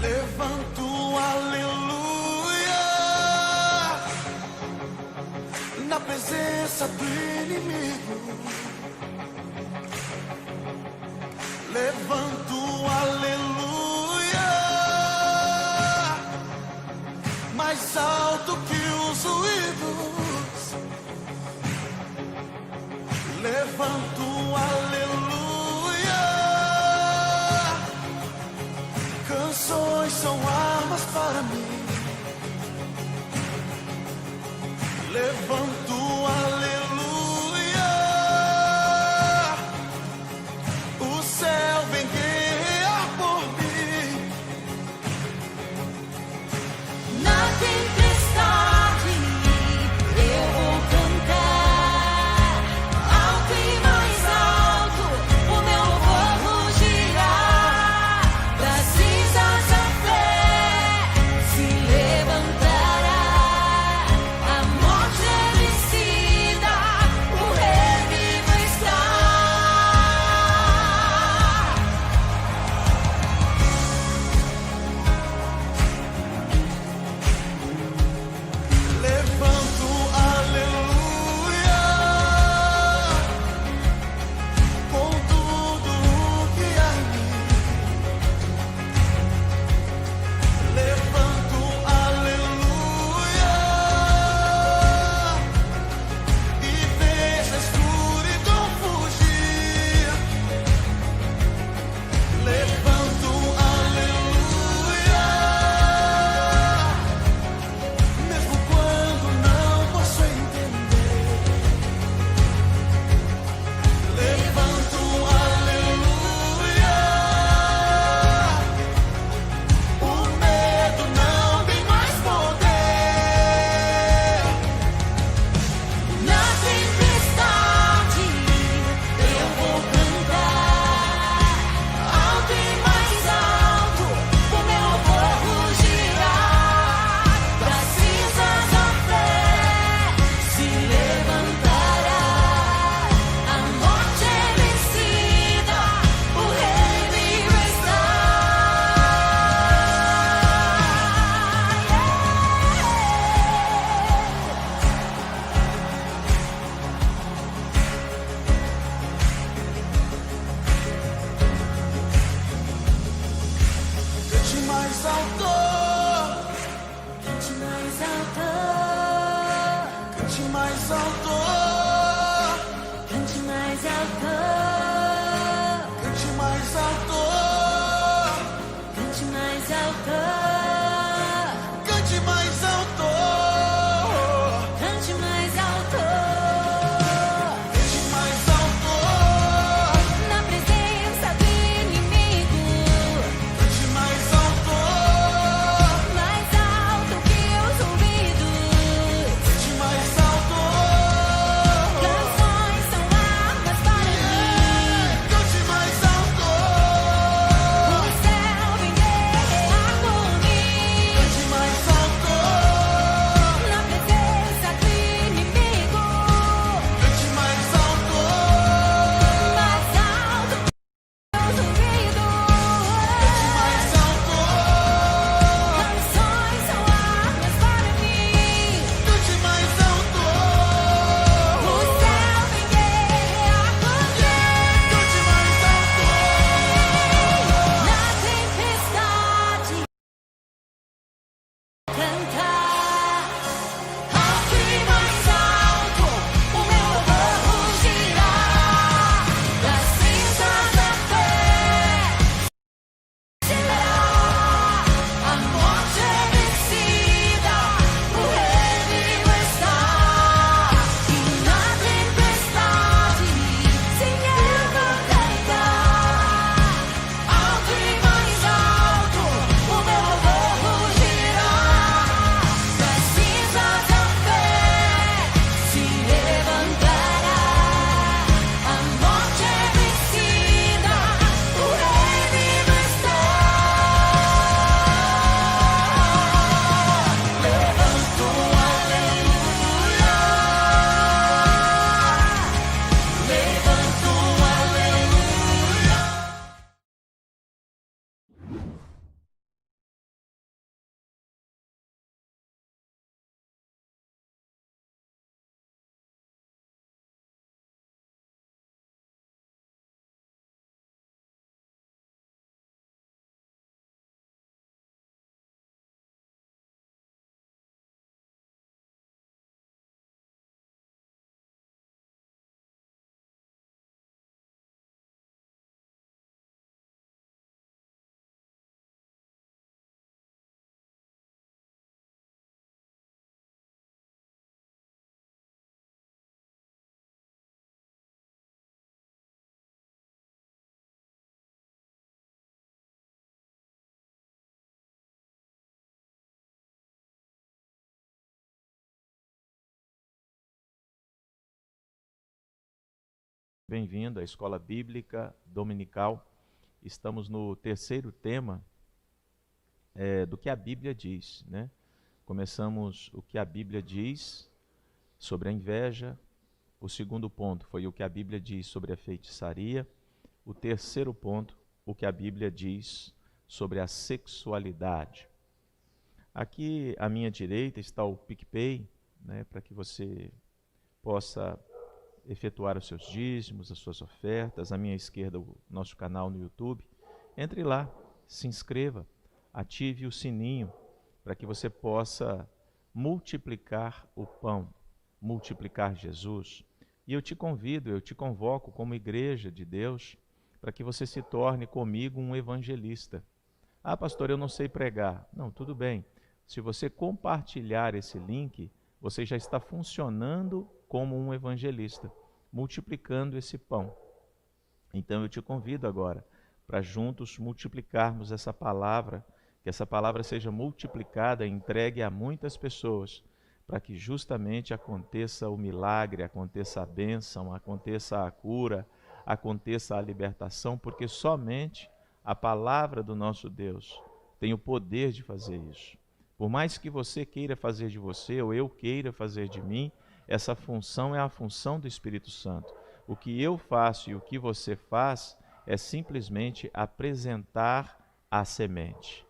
Levanto um aleluia na presença do inimigo. Levanto um aleluia mais alto que os ruídos. Levanto um aleluia. Canções são armas para mim. Levanto um aleluia. O céu vem guerrear por mim. Na tempestade eu vou cantar alto e mais alto, o meu louvor rugirá. Das cinzas a fé se levantará. A morte é vencida, o rei vivo está. Levanto um aleluia com tudo o que há em mim. Levanto um aleluia e vejo a escuridão fugir. Levanto um aleluia mesmo quando não posso entender. Levanto um aleluia. O medo não tem mais poder. Na tempestade eu vou cantar alto e mais alto, o meu louvor rugirá. Das cinzas a fé se levantará. A morte é vencida, o rei vivo está. Cante mais alto, Cante mais alto, cante mais alto, cante mais alto, cante mais alto, cante mais alto, cante mais alto, cante mais alto. cante mais alto, Na presença do inimigo, cante mais alto, mais alto que os ouvidos. cante mais alto. Bem-vindo à Escola Bíblica Dominical. Estamos no terceiro tema do que a Bíblia diz, né? Começamos o que a Bíblia diz sobre a inveja. O segundo ponto foi o que a Bíblia diz sobre a feitiçaria. O terceiro ponto, o que a Bíblia diz sobre a sexualidade. Aqui à minha direita está o PicPay, né, para que você possa efetuar os seus dízimos, as suas ofertas. À minha esquerda, o nosso canal no YouTube. Entre lá, se inscreva, ative o sininho para que você possa multiplicar o pão, multiplicar Jesus. E eu te convido, eu te convoco como igreja de Deus para que você se torne comigo um evangelista. Ah, pastor, eu não sei pregar. Não, tudo bem. Se você compartilhar esse link, você já está funcionando como um evangelista, multiplicando esse pão. Então eu te convido agora para juntos multiplicarmos essa palavra, que essa palavra seja multiplicada e entregue a muitas pessoas, para que justamente aconteça o milagre, aconteça a bênção, aconteça a cura, aconteça a libertação, porque somente a palavra do nosso Deus tem o poder de fazer isso. Por mais que você queira fazer de você, ou eu queira fazer de mim, essa função é a função do Espírito Santo. O que eu faço e o que você faz é simplesmente apresentar a semente.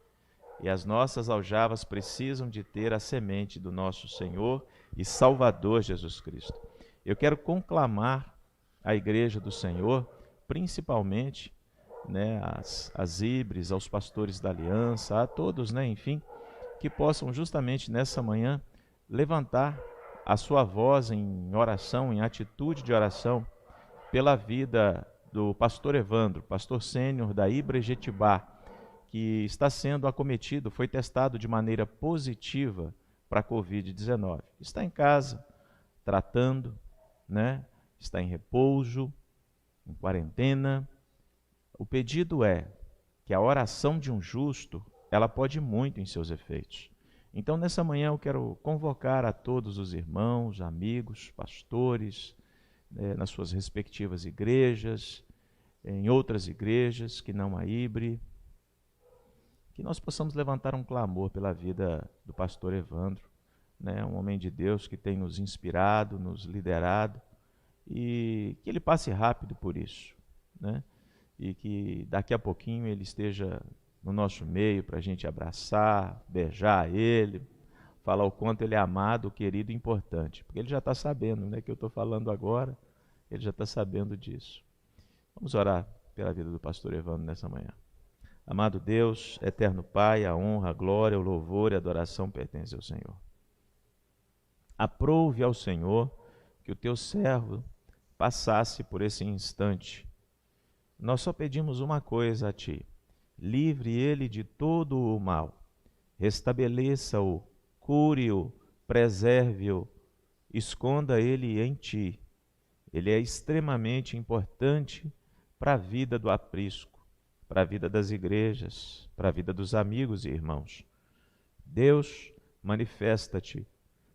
E as nossas aljavas precisam de ter a semente do nosso Senhor e Salvador Jesus Cristo. Eu quero conclamar a igreja do Senhor, principalmente, né, as híbrides, aos pastores da aliança, a todos, né, enfim, que possam justamente nessa manhã levantar a sua voz em oração, em atitude de oração, pela vida do pastor Evandro, pastor sênior da Ibra Jetibá, que está sendo acometido, foi testado de maneira positiva para a Covid-19. Está em casa, tratando, né? Está em repouso, em quarentena. O pedido é que a oração de um justo, ela pode muito em seus efeitos. Então, nessa manhã, eu quero convocar a todos os irmãos, amigos, pastores, nas suas respectivas igrejas, em outras igrejas que não a Ibre, que nós possamos levantar um clamor pela vida do pastor Evandro, né, um homem de Deus que tem nos inspirado, nos liderado, e que ele passe rápido por isso, né, e que daqui a pouquinho ele esteja no nosso meio para a gente abraçar, beijar ele, falar o quanto ele é amado, querido e importante. Porque ele já está sabendo, né, que eu estou falando agora, ele já está sabendo disso. Vamos orar pela vida do pastor Evandro nessa manhã. Amado Deus, eterno Pai, a honra, a glória, o louvor e a adoração pertencem ao Senhor. Aprove ao Senhor que o teu servo passasse por esse instante. Nós só pedimos uma coisa a Ti: livre ele de todo o mal, restabeleça-o, cure-o, preserve-o, esconda ele em Ti. Ele é extremamente importante para a vida do aprisco, para a vida das igrejas, para a vida dos amigos e irmãos. Deus, manifesta-te,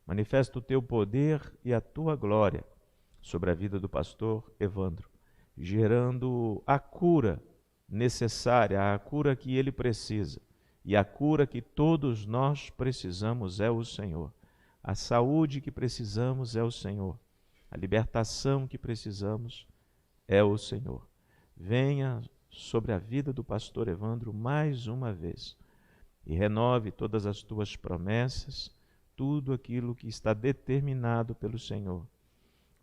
manifesta o Teu poder e a Tua glória sobre a vida do pastor Evandro, gerando a cura necessária, a cura que ele precisa, e a cura que todos nós precisamos é o Senhor. A saúde que precisamos é o Senhor. A libertação que precisamos é o Senhor. Venha sobre a vida do pastor Evandro mais uma vez e renove todas as tuas promessas, tudo aquilo que está determinado pelo Senhor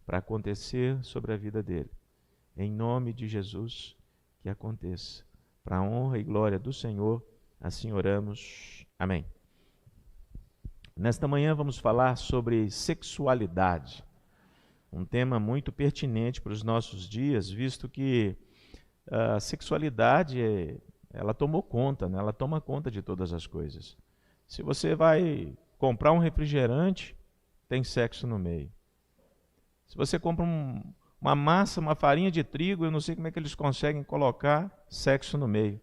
para acontecer sobre a vida dele. Em nome de Jesus, que aconteça. Para a honra e glória do Senhor, assim oramos. Amém. Nesta manhã vamos falar sobre sexualidade, um tema muito pertinente para os nossos dias, visto que a sexualidade, ela tomou conta, né? Ela toma conta de todas as coisas. Se você vai comprar um refrigerante, tem sexo no meio. Se você compra uma massa, uma farinha de trigo, eu não sei como é que eles conseguem colocar sexo no meio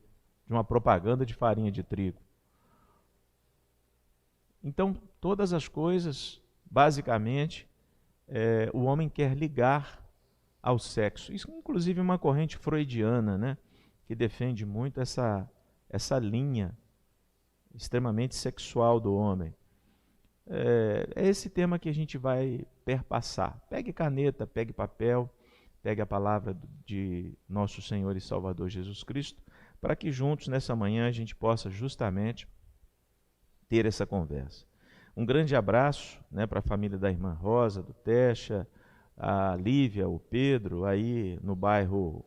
de uma propaganda de farinha de trigo. Então, todas as coisas, basicamente, o homem quer ligar ao sexo. Isso, inclusive, é uma corrente freudiana, né, que defende muito essa linha extremamente sexual do homem. É esse tema que a gente vai perpassar. Pegue caneta, pegue papel, pegue a palavra de nosso Senhor e Salvador Jesus Cristo, para que juntos, nessa manhã, a gente possa justamente ter essa conversa. Um grande abraço, né, para a família da irmã Rosa, do Techa, a Lívia, o Pedro, aí no bairro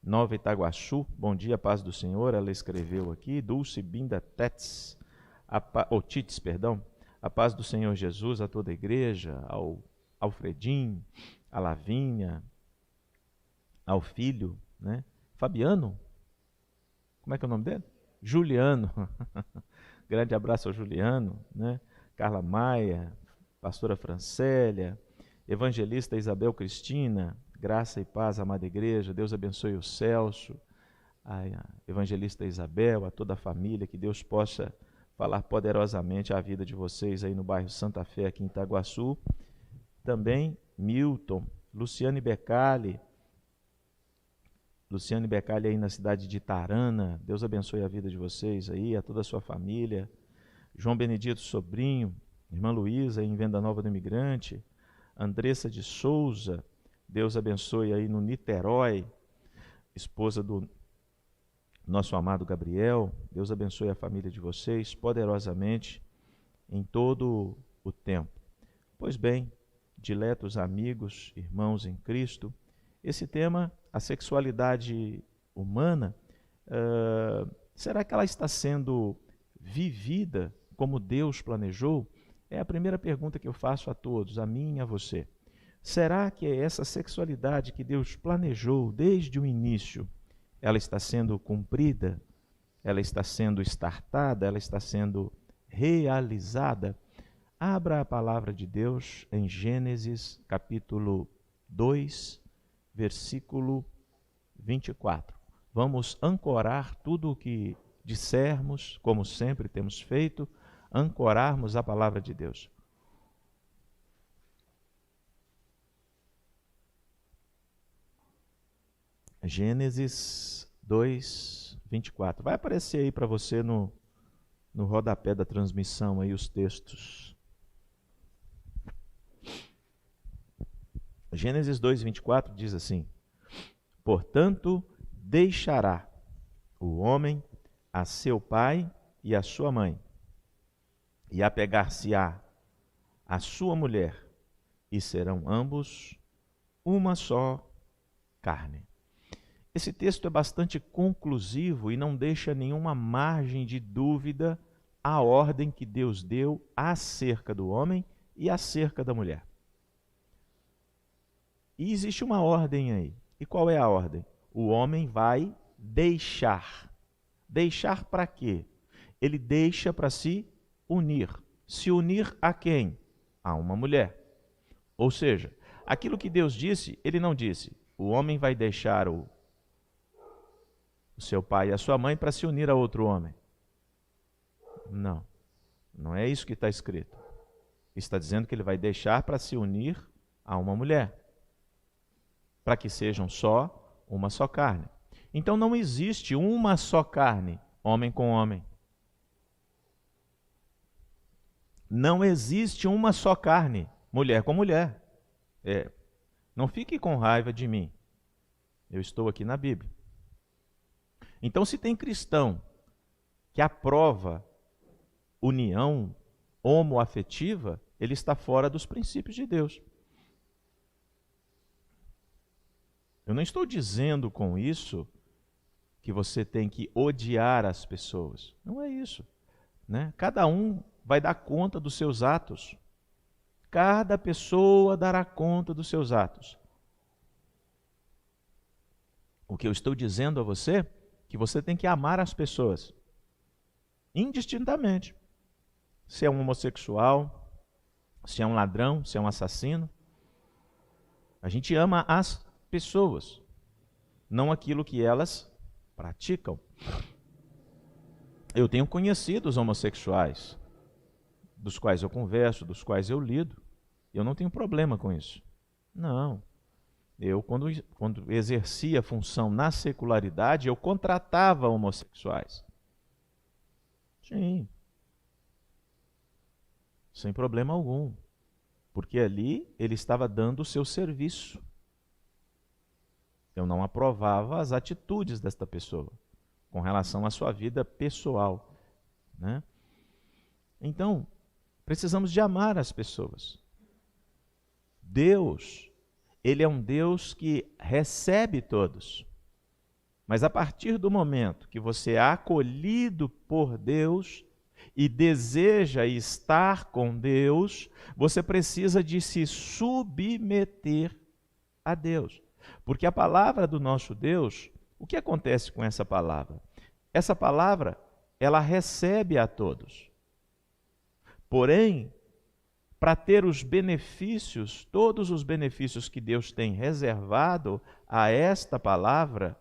Nova Itaguaçu. Bom dia, paz do Senhor. Ela escreveu aqui, Dulce Binda Tets, Tites, perdão. A paz do Senhor Jesus a toda a igreja, ao Alfredinho, a Lavínia, ao filho, né? Fabiano? Como é que é o nome dele? Juliano. Grande abraço ao Juliano, né? Carla Maia, pastora Francélia, evangelista Isabel Cristina, graça e paz, amada igreja, Deus abençoe o Celso, a evangelista Isabel, a toda a família, que Deus possa falar poderosamente a vida de vocês aí no bairro Santa Fé, aqui em Itaguaçu. Também Milton, Luciane Becali aí na cidade de Itarana, Deus abençoe a vida de vocês aí, a toda a sua família. João Benedito Sobrinho, irmã Luísa em Venda Nova do Imigrante, Andressa de Souza, Deus abençoe aí no Niterói, esposa do nosso amado Gabriel, Deus abençoe a família de vocês poderosamente em todo o tempo. Pois bem, diletos amigos, irmãos em Cristo, esse tema, a sexualidade humana, será que ela está sendo vivida como Deus planejou? É a primeira pergunta que eu faço a todos, a mim e a você. Será que essa sexualidade que Deus planejou desde o início, ela está sendo cumprida? Ela está sendo startada? Ela está sendo realizada? Abra a palavra de Deus em Gênesis capítulo 2, versículo 24. Vamos ancorar tudo o que dissermos, como sempre temos feito, ancorarmos a palavra de Deus. Gênesis 2, 24. Vai aparecer aí para você no rodapé da transmissão aí os textos. Gênesis 2, 24 diz assim: portanto, deixará o homem a seu pai e a sua mãe, e apegar-se-á a sua mulher, e serão ambos uma só carne. Esse texto é bastante conclusivo e não deixa nenhuma margem de dúvida a ordem que Deus deu acerca do homem e acerca da mulher. E existe uma ordem aí. E qual é a ordem? O homem vai deixar. Deixar para quê? Ele deixa para se unir. Se unir a quem? A uma mulher. Ou seja, aquilo que Deus disse, ele não disse. O homem vai deixar o seu pai e a sua mãe para se unir a outro homem. Não, não é isso que está escrito. Está dizendo que ele vai deixar para se unir a uma mulher, para que sejam só uma só carne. Então não existe uma só carne, homem com homem. Não existe uma só carne, mulher com mulher. Não fique com raiva de mim. Eu estou aqui na Bíblia. Então, se tem cristão que aprova união homoafetiva, ele está fora dos princípios de Deus. Eu não estou dizendo com isso que você tem que odiar as pessoas. Não é isso, né? Cada um vai dar conta dos seus atos. Cada pessoa dará conta dos seus atos. O que eu estou dizendo a você que você tem que amar as pessoas, indistintamente. Se é um homossexual, se é um ladrão, se é um assassino. A gente ama as pessoas, não aquilo que elas praticam. Eu tenho conhecidos homossexuais, dos quais eu converso, dos quais eu lido. Eu não tenho problema com isso. Não. Eu, quando exercia a função na secularidade, eu contratava homossexuais. Sim. Sem problema algum. Porque ali ele estava dando o seu serviço. Eu não aprovava as atitudes desta pessoa com relação à sua vida pessoal, né? Então, precisamos de amar as pessoas. Deus, Ele é um Deus que recebe todos. Mas a partir do momento que você é acolhido por Deus e deseja estar com Deus, você precisa de se submeter a Deus. Porque a palavra do nosso Deus, o que acontece com essa palavra? Essa palavra, ela recebe a todos. Porém, para ter os benefícios, todos os benefícios que Deus tem reservado a esta palavra,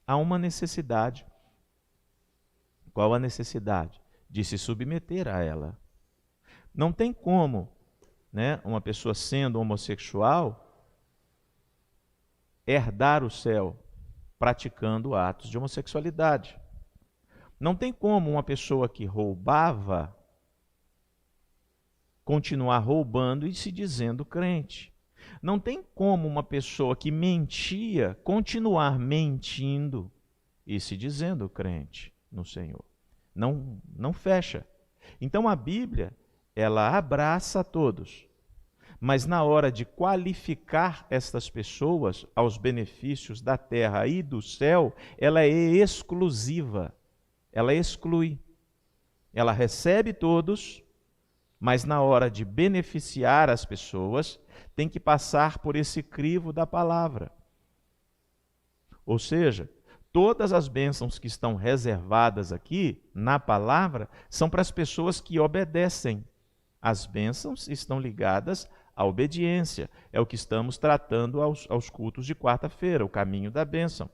há uma necessidade. Qual a necessidade? De se submeter a ela. Não tem como, né, uma pessoa sendo homossexual herdar o céu praticando atos de homossexualidade. Não tem como uma pessoa que roubava continuar roubando e se dizendo crente. Não tem como uma pessoa que mentia continuar mentindo e se dizendo crente no Senhor. Não fecha. Então a Bíblia, ela abraça a todos. Mas na hora de qualificar estas pessoas aos benefícios da terra e do céu, ela é exclusiva. Ela exclui. Ela recebe todos, mas na hora de beneficiar as pessoas, tem que passar por esse crivo da palavra. Ou seja, todas as bênçãos que estão reservadas aqui na palavra são para as pessoas que obedecem. As bênçãos estão ligadas à obediência. É o que estamos tratando aos cultos de quarta-feira, o caminho da bênção.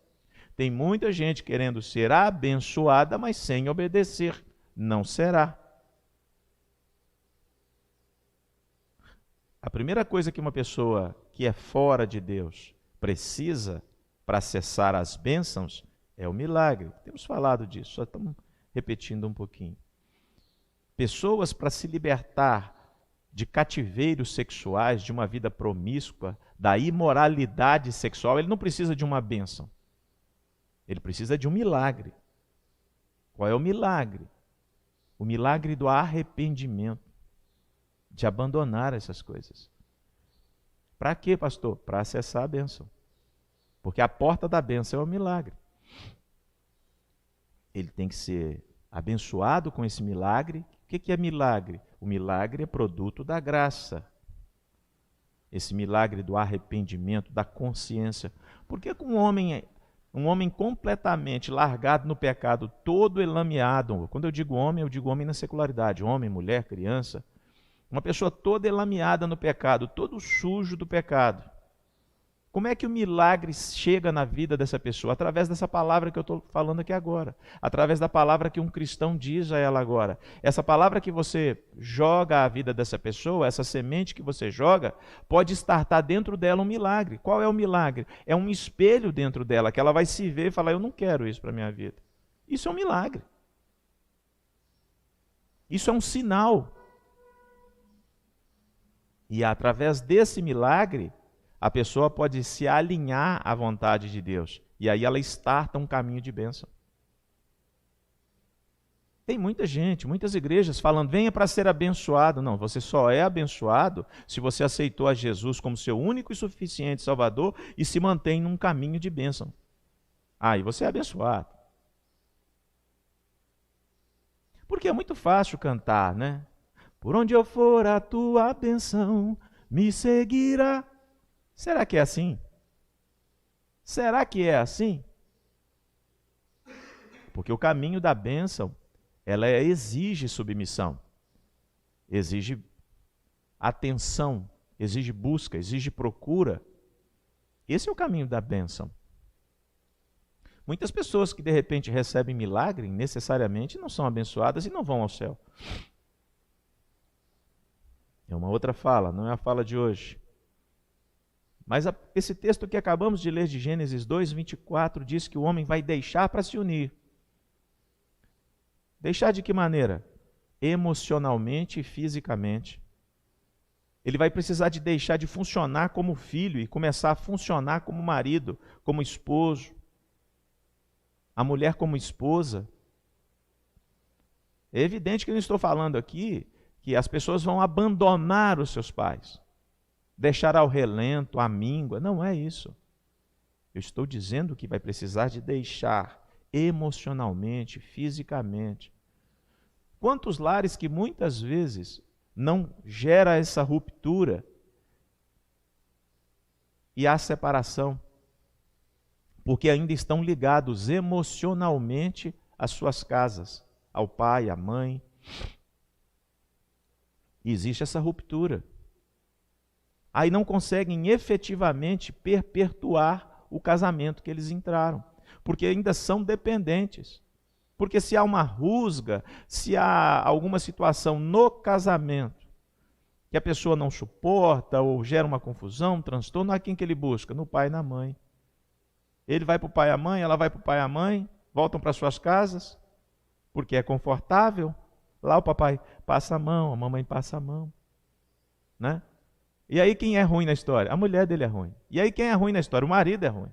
Tem muita gente querendo ser abençoada, mas sem obedecer. Não será. A primeira coisa que uma pessoa que é fora de Deus precisa para acessar as bênçãos é o milagre. Temos falado disso, só estamos repetindo um pouquinho. Pessoas para se libertar de cativeiros sexuais, de uma vida promíscua, da imoralidade sexual, ele não precisa de uma bênção. Ele precisa de um milagre. Qual é o milagre? O milagre do arrependimento, de abandonar essas coisas. Para quê, pastor? Para acessar a bênção. Porque a porta da bênção é o milagre. Ele tem que ser abençoado com esse milagre. O que é milagre? O milagre é produto da graça. Esse milagre do arrependimento, da consciência. Por que um homem completamente largado no pecado, todo elameado, quando eu digo homem na secularidade, homem, mulher, criança, uma pessoa toda elameada no pecado, todo sujo do pecado. Como é que o milagre chega na vida dessa pessoa? Através dessa palavra que eu estou falando aqui agora. Através da palavra que um cristão diz a ela agora. Essa palavra que você joga à vida dessa pessoa, essa semente que você joga, pode estartar dentro dela um milagre. Qual é o milagre? É um espelho dentro dela, que ela vai se ver e falar, eu não quero isso para a minha vida. Isso é um milagre. Isso é um sinal. E através desse milagre, a pessoa pode se alinhar à vontade de Deus. E aí ela starta um caminho de bênção. Tem muita gente, muitas igrejas falando, venha para ser abençoado. Não, você só é abençoado se você aceitou a Jesus como seu único e suficiente Salvador e se mantém num caminho de bênção. Aí você é abençoado. Porque é muito fácil cantar, né? Por onde eu for, a tua bênção me seguirá. Será que é assim? Será que é assim? Porque o caminho da bênção, ela exige submissão, exige atenção, exige busca, exige procura. Esse é o caminho da bênção. Muitas pessoas que de repente recebem milagre, necessariamente não são abençoadas e não vão ao céu. É uma outra fala, não é a fala de hoje. Mas esse texto que acabamos de ler de Gênesis 2, 24, diz que o homem vai deixar para se unir. Deixar de que maneira? Emocionalmente e fisicamente. Ele vai precisar de deixar de funcionar como filho e começar a funcionar como marido, como esposo. A mulher como esposa. É evidente que eu não estou falando aqui que as pessoas vão abandonar os seus pais, deixar ao relento, à míngua. Não é isso. Eu estou dizendo que vai precisar de deixar emocionalmente, fisicamente. Quantos lares que muitas vezes não gera essa ruptura e há separação, porque ainda estão ligados emocionalmente às suas casas, ao pai, à mãe. E existe essa ruptura. Aí não conseguem efetivamente perpetuar o casamento que eles entraram, porque ainda são dependentes. Porque se há uma rusga, se há alguma situação no casamento que a pessoa não suporta ou gera uma confusão, um transtorno, a quem que ele busca? No pai e na mãe. Ele vai para o pai e a mãe, ela vai para o pai e a mãe, voltam para suas casas, porque é confortável. Lá o papai passa a mão, a mamãe passa a mão. Né? E aí quem é ruim na história? A mulher dele é ruim. E aí quem é ruim na história? O marido é ruim.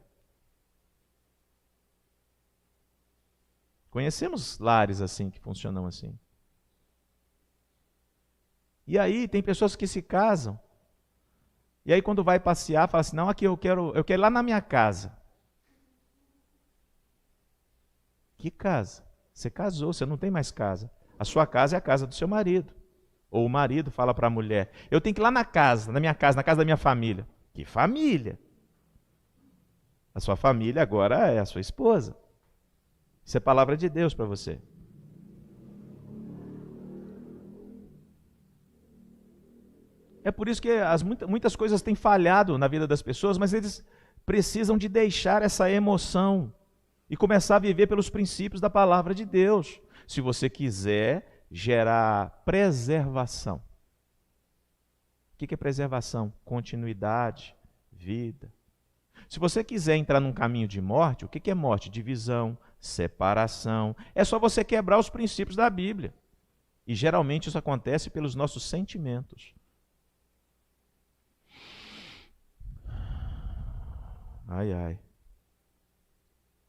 Conhecemos lares assim, que funcionam assim. E aí tem pessoas que se casam, e aí quando vai passear, fala assim, não, aqui eu quero ir lá na minha casa. Que casa? Você casou, você não tem mais casa. A sua casa é a casa do seu marido. Ou o marido fala para a mulher, eu tenho que ir lá na minha casa, na casa da minha família. Que família? A sua família agora é a sua esposa. Isso é palavra de Deus para você. É por isso que muitas coisas têm falhado na vida das pessoas, mas eles precisam de deixar essa emoção e começar a viver pelos princípios da palavra de Deus. Se você quiser gerar preservação. O que é preservação? Continuidade, vida. Se você quiser entrar num caminho de morte, o que é morte? Divisão, separação. É só você quebrar os princípios da Bíblia. E geralmente isso acontece pelos nossos sentimentos. Ai, ai.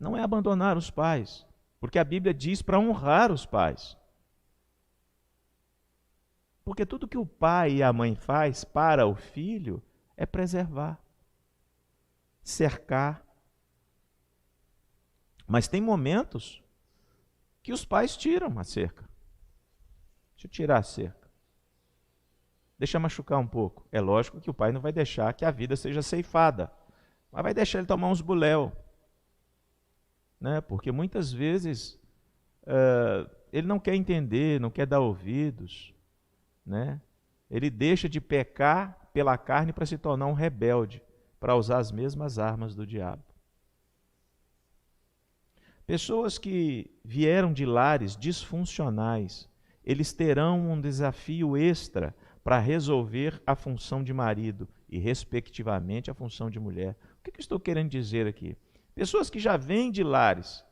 Não é abandonar os pais, porque a Bíblia diz para honrar os pais. Porque tudo que o pai e a mãe faz para o filho é preservar, cercar. Mas tem momentos que os pais tiram a cerca. Deixa eu tirar a cerca. Deixa machucar um pouco. É lógico que o pai não vai deixar que a vida seja ceifada, mas vai deixar ele tomar uns buléu. Né? Porque muitas vezes ele não quer entender, não quer dar ouvidos. Né? Ele deixa de pecar pela carne para se tornar um rebelde, para usar as mesmas armas do diabo. Pessoas que vieram de lares disfuncionais, eles terão um desafio extra para resolver a função de marido e, respectivamente, a função de mulher. O que eu estou querendo dizer aqui? Pessoas que já vêm de lares,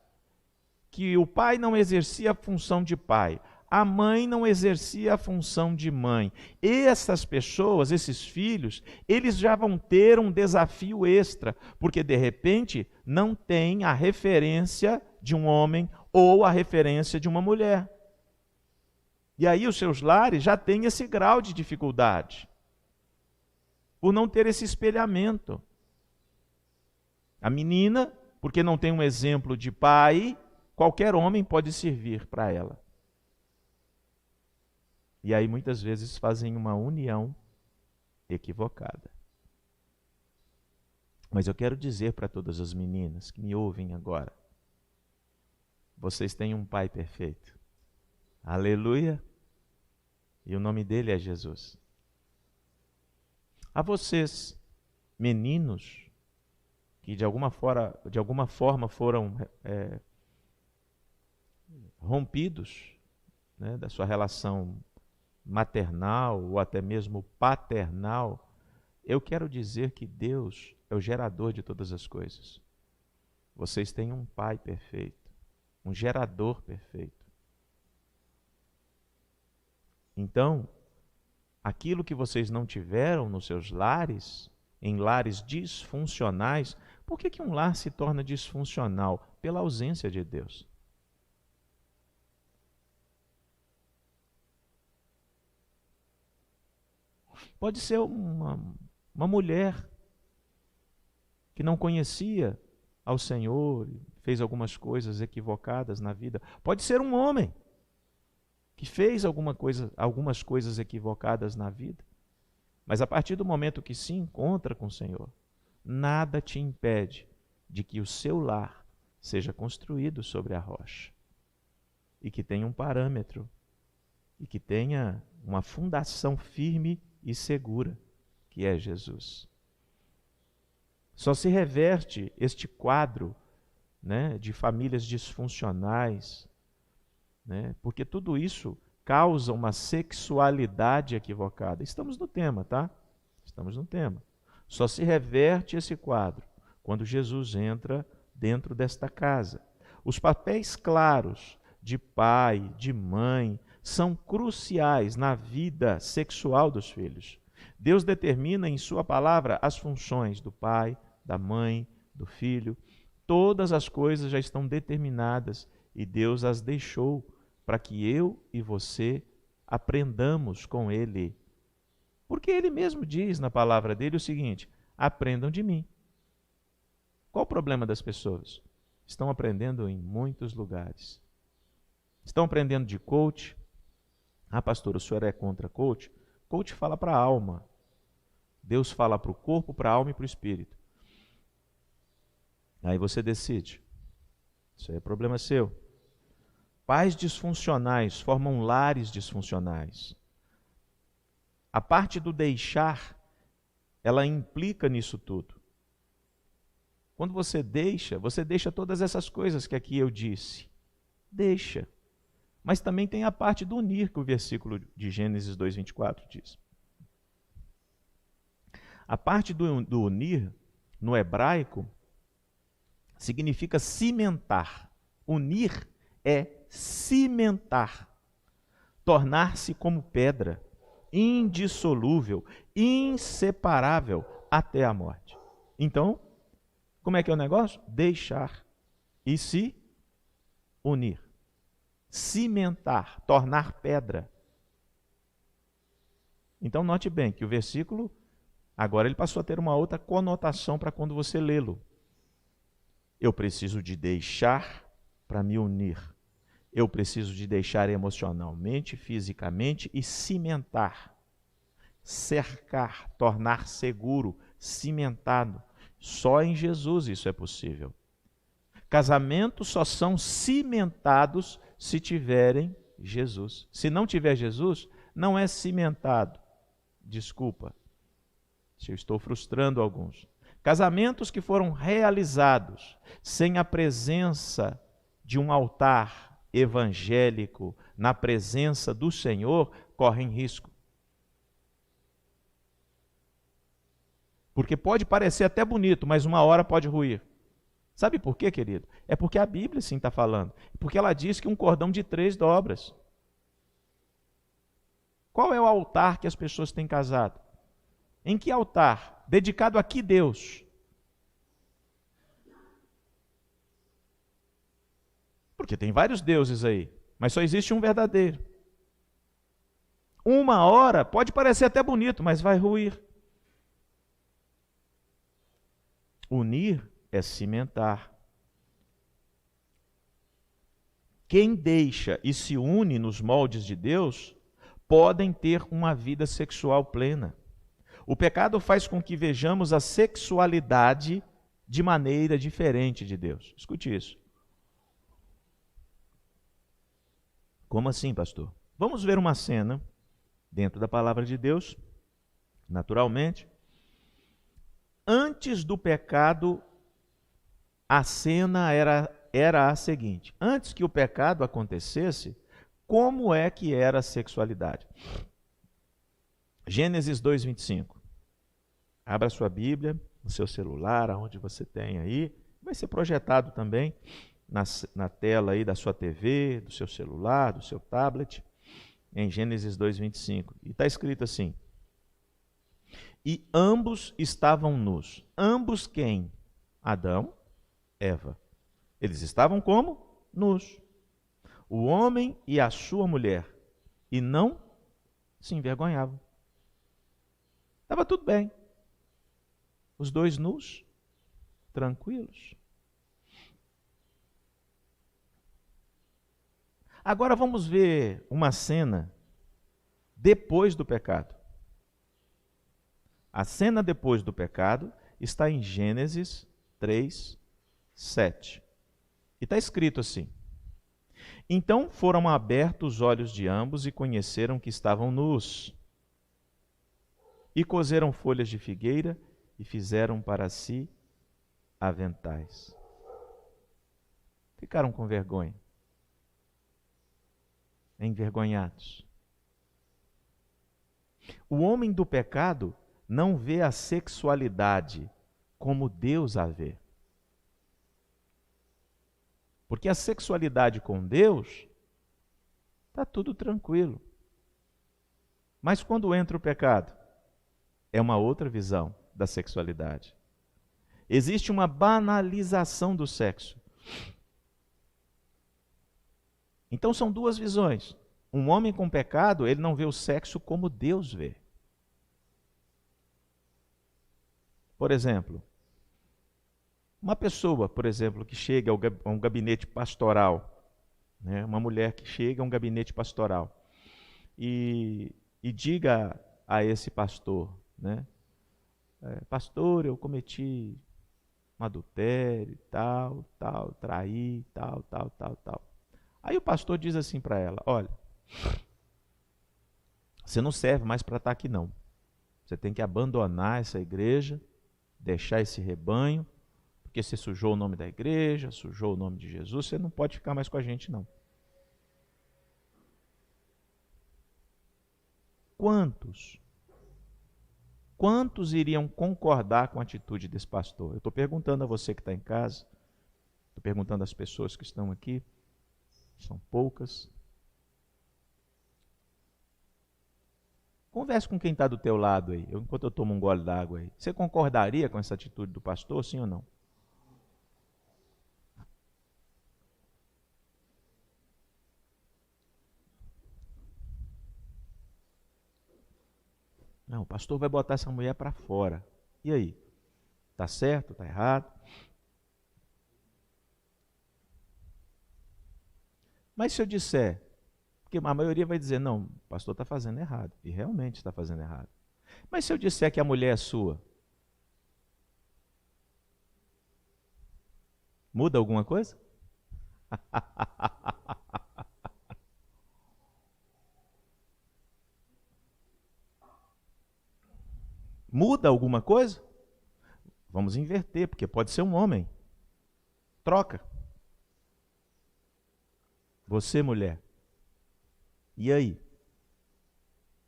que o pai não exercia a função de pai, a mãe não exercia a função de mãe. Essas pessoas, esses filhos, eles já vão ter um desafio extra, porque de repente não tem a referência de um homem ou a referência de uma mulher. E aí os seus lares já têm esse grau de dificuldade, por não ter esse espelhamento. A menina, porque não tem um exemplo de pai, qualquer homem pode servir para ela. E aí muitas vezes fazem uma união equivocada. Mas eu quero dizer para todas as meninas que me ouvem agora, vocês têm um pai perfeito. Aleluia! E o nome dele é Jesus. A vocês, meninos, que de alguma forma foram rompidos, né, da sua relação maternal ou até mesmo paternal, Eu quero dizer que Deus é o gerador de todas as coisas. Vocês têm um pai perfeito, um gerador perfeito. Então, aquilo que vocês não tiveram nos seus lares, em lares disfuncionais, por que um lar se torna disfuncional? Pela ausência de Deus. Pode ser uma mulher que não conhecia ao Senhor, fez algumas coisas equivocadas na vida. Pode ser um homem que fez algumas coisas equivocadas na vida. Mas a partir do momento que se encontra com o Senhor, nada te impede de que o seu lar seja construído sobre a rocha. E que tenha um parâmetro. E que tenha uma fundação firme e segura, que é Jesus. Só se reverte este quadro, né, de famílias disfuncionais, né, porque tudo isso causa uma sexualidade equivocada. Estamos no tema, tá? Estamos no tema. Só se reverte esse quadro quando Jesus entra dentro desta casa. Os papéis claros de pai, de mãe, são cruciais na vida sexual dos filhos. Deus determina em sua palavra as funções do pai, da mãe, do filho. Todas as coisas já estão determinadas e Deus as deixou para que eu e você aprendamos com Ele. Porque Ele mesmo diz na palavra dele o seguinte: aprendam de mim. Qual o problema das pessoas? Estão aprendendo em muitos lugares. Estão aprendendo de coach. Ah, pastor, o senhor é contra coach? Coach fala para a alma. Deus fala para o corpo, para a alma e para o espírito. Aí você decide. Isso aí é problema seu. Pais disfuncionais formam lares disfuncionais. A parte do deixar, ela implica nisso tudo. Quando você deixa todas essas coisas que aqui eu disse. Deixa. Mas também tem a parte do unir, que o versículo de Gênesis 2:24 diz. A parte do unir, no hebraico, significa cimentar. Unir é cimentar. Tornar-se como pedra, indissolúvel, inseparável até a morte. Então, como é que é o negócio? Deixar e se unir. Cimentar, tornar pedra. Então note bem que o versículo, agora ele passou a ter uma outra conotação para quando você lê-lo. Eu preciso de deixar para me unir. Eu preciso de deixar emocionalmente, fisicamente e cimentar. Cercar, tornar seguro, cimentado. Só em Jesus isso é possível. Casamentos só são cimentados se tiverem Jesus. Se não tiver Jesus, não é cimentado. Desculpa, se eu estou frustrando alguns. Casamentos que foram realizados sem a presença de um altar evangélico, na presença do Senhor, correm risco. Porque pode parecer até bonito, mas uma hora pode ruir. Sabe por quê, querido? É porque a Bíblia sim está falando. Porque ela diz que um cordão de 3 dobras. Qual é o altar que as pessoas têm casado? Em que altar? Dedicado a que Deus? Porque tem vários deuses aí, mas só existe um verdadeiro. Uma hora pode parecer até bonito, mas vai ruir. Unir é cimentar. Quem deixa e se une nos moldes de Deus, podem ter uma vida sexual plena. O pecado faz com que vejamos a sexualidade de maneira diferente de Deus. Escute isso. Como assim, pastor? Vamos ver uma cena dentro da palavra de Deus, naturalmente. Antes do pecado, a cena era a seguinte. Antes que o pecado acontecesse, como é que era a sexualidade? Gênesis 2:25. Abra sua Bíblia, no seu celular, aonde você tem aí. Vai ser projetado também na tela aí da sua TV, do seu celular, do seu tablet, em Gênesis 2:25. E está escrito assim: e ambos estavam nus. Ambos quem? Adão, Eva. Eles estavam como? Nus. O homem e a sua mulher. E não se envergonhavam. Estava tudo bem. Os dois nus, tranquilos. Agora vamos ver uma cena depois do pecado. A cena depois do pecado está em Gênesis 3:7. E está escrito assim: então foram abertos os olhos de ambos e conheceram que estavam nus. E coseram folhas de figueira e fizeram para si aventais. Ficaram com vergonha, envergonhados. O homem do pecado não vê a sexualidade como Deus a vê. Porque a sexualidade com Deus está tudo tranquilo. Mas quando entra o pecado, é uma outra visão da sexualidade. Existe uma banalização do sexo. Então são duas visões. Um homem com pecado, ele não vê o sexo como Deus vê. Por exemplo, uma pessoa, por exemplo, que chega a um gabinete pastoral, né? Uma mulher que chega a um gabinete pastoral e diga a esse pastor, né? Pastor, eu cometi um adultério, tal, traí, tal. Aí o pastor diz assim para ela: olha, você não serve mais para estar aqui não. Você tem que abandonar essa igreja, deixar esse rebanho, porque você sujou o nome da igreja, sujou o nome de Jesus, você não pode ficar mais com a gente não. Quantos iriam concordar com a atitude desse pastor? Eu estou perguntando a você que está em casa, estou perguntando às pessoas que estão aqui, são poucas. Converse com quem está do teu lado aí, enquanto eu tomo um gole d'água aí. Você concordaria com essa atitude do pastor, sim ou não? Não, o pastor vai botar essa mulher para fora. E aí? Está certo? Está errado? Mas se eu disser, porque a maioria vai dizer, não, o pastor está fazendo errado. E realmente está fazendo errado. Mas se eu disser que a mulher é sua, muda alguma coisa? Muda alguma coisa? Vamos inverter, porque pode ser um homem. Troca. Você, mulher. E aí?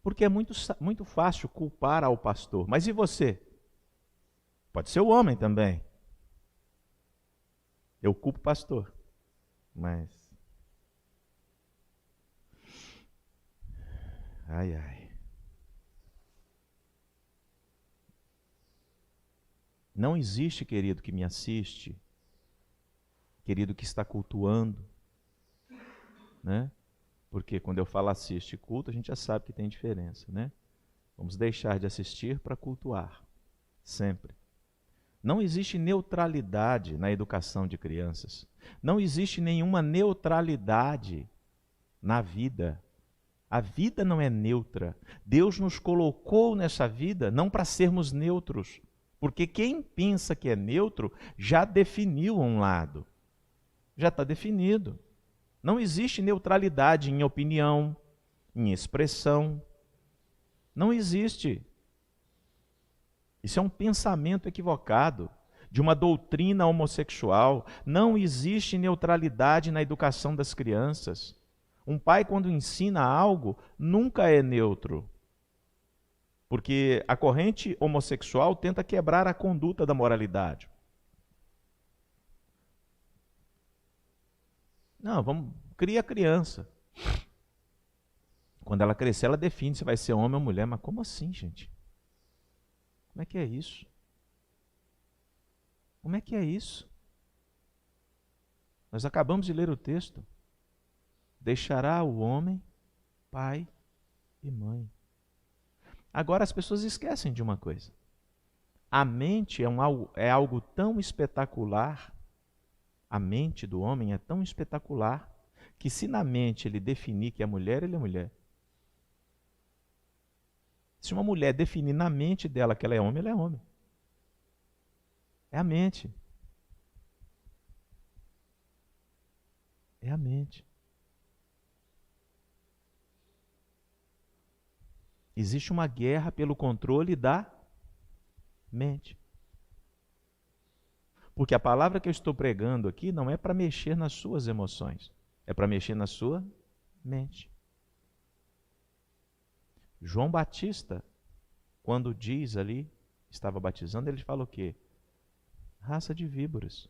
Porque é muito fácil culpar ao pastor. Mas e você? Pode ser o homem também. Eu culpo o pastor. Mas... ai. Não existe, querido, que me assiste, querido que está cultuando, né? Porque quando eu falo assiste e culto, a gente já sabe que tem diferença, né? Vamos deixar de assistir para cultuar, sempre. Não existe neutralidade na educação de crianças. Não existe nenhuma neutralidade na vida. A vida não é neutra. Deus nos colocou nessa vida não para sermos neutros. Porque quem pensa que é neutro já definiu um lado. Já está definido. Não existe neutralidade em opinião, em expressão. Não existe. Isso é um pensamento equivocado de uma doutrina homossexual. Não existe neutralidade na educação das crianças. Um pai, quando ensina algo, nunca é neutro. Porque a corrente homossexual tenta quebrar a conduta da moralidade. Não, cria a criança. Quando ela crescer, ela define se vai ser homem ou mulher. Mas como assim, gente? Como é que é isso? Como é que é isso? Nós acabamos de ler o texto. Deixará o homem, pai e mãe. Agora as pessoas esquecem de uma coisa. A mente é algo tão espetacular, a mente do homem é tão espetacular, que se na mente ele definir que é mulher, ele é mulher. Se uma mulher definir na mente dela que ela é homem, ela é homem. É a mente. É a mente. Existe uma guerra pelo controle da mente. Porque a palavra que eu estou pregando aqui não é para mexer nas suas emoções, é para mexer na sua mente. João Batista, quando diz ali, estava batizando, ele fala o quê? Raça de víboras,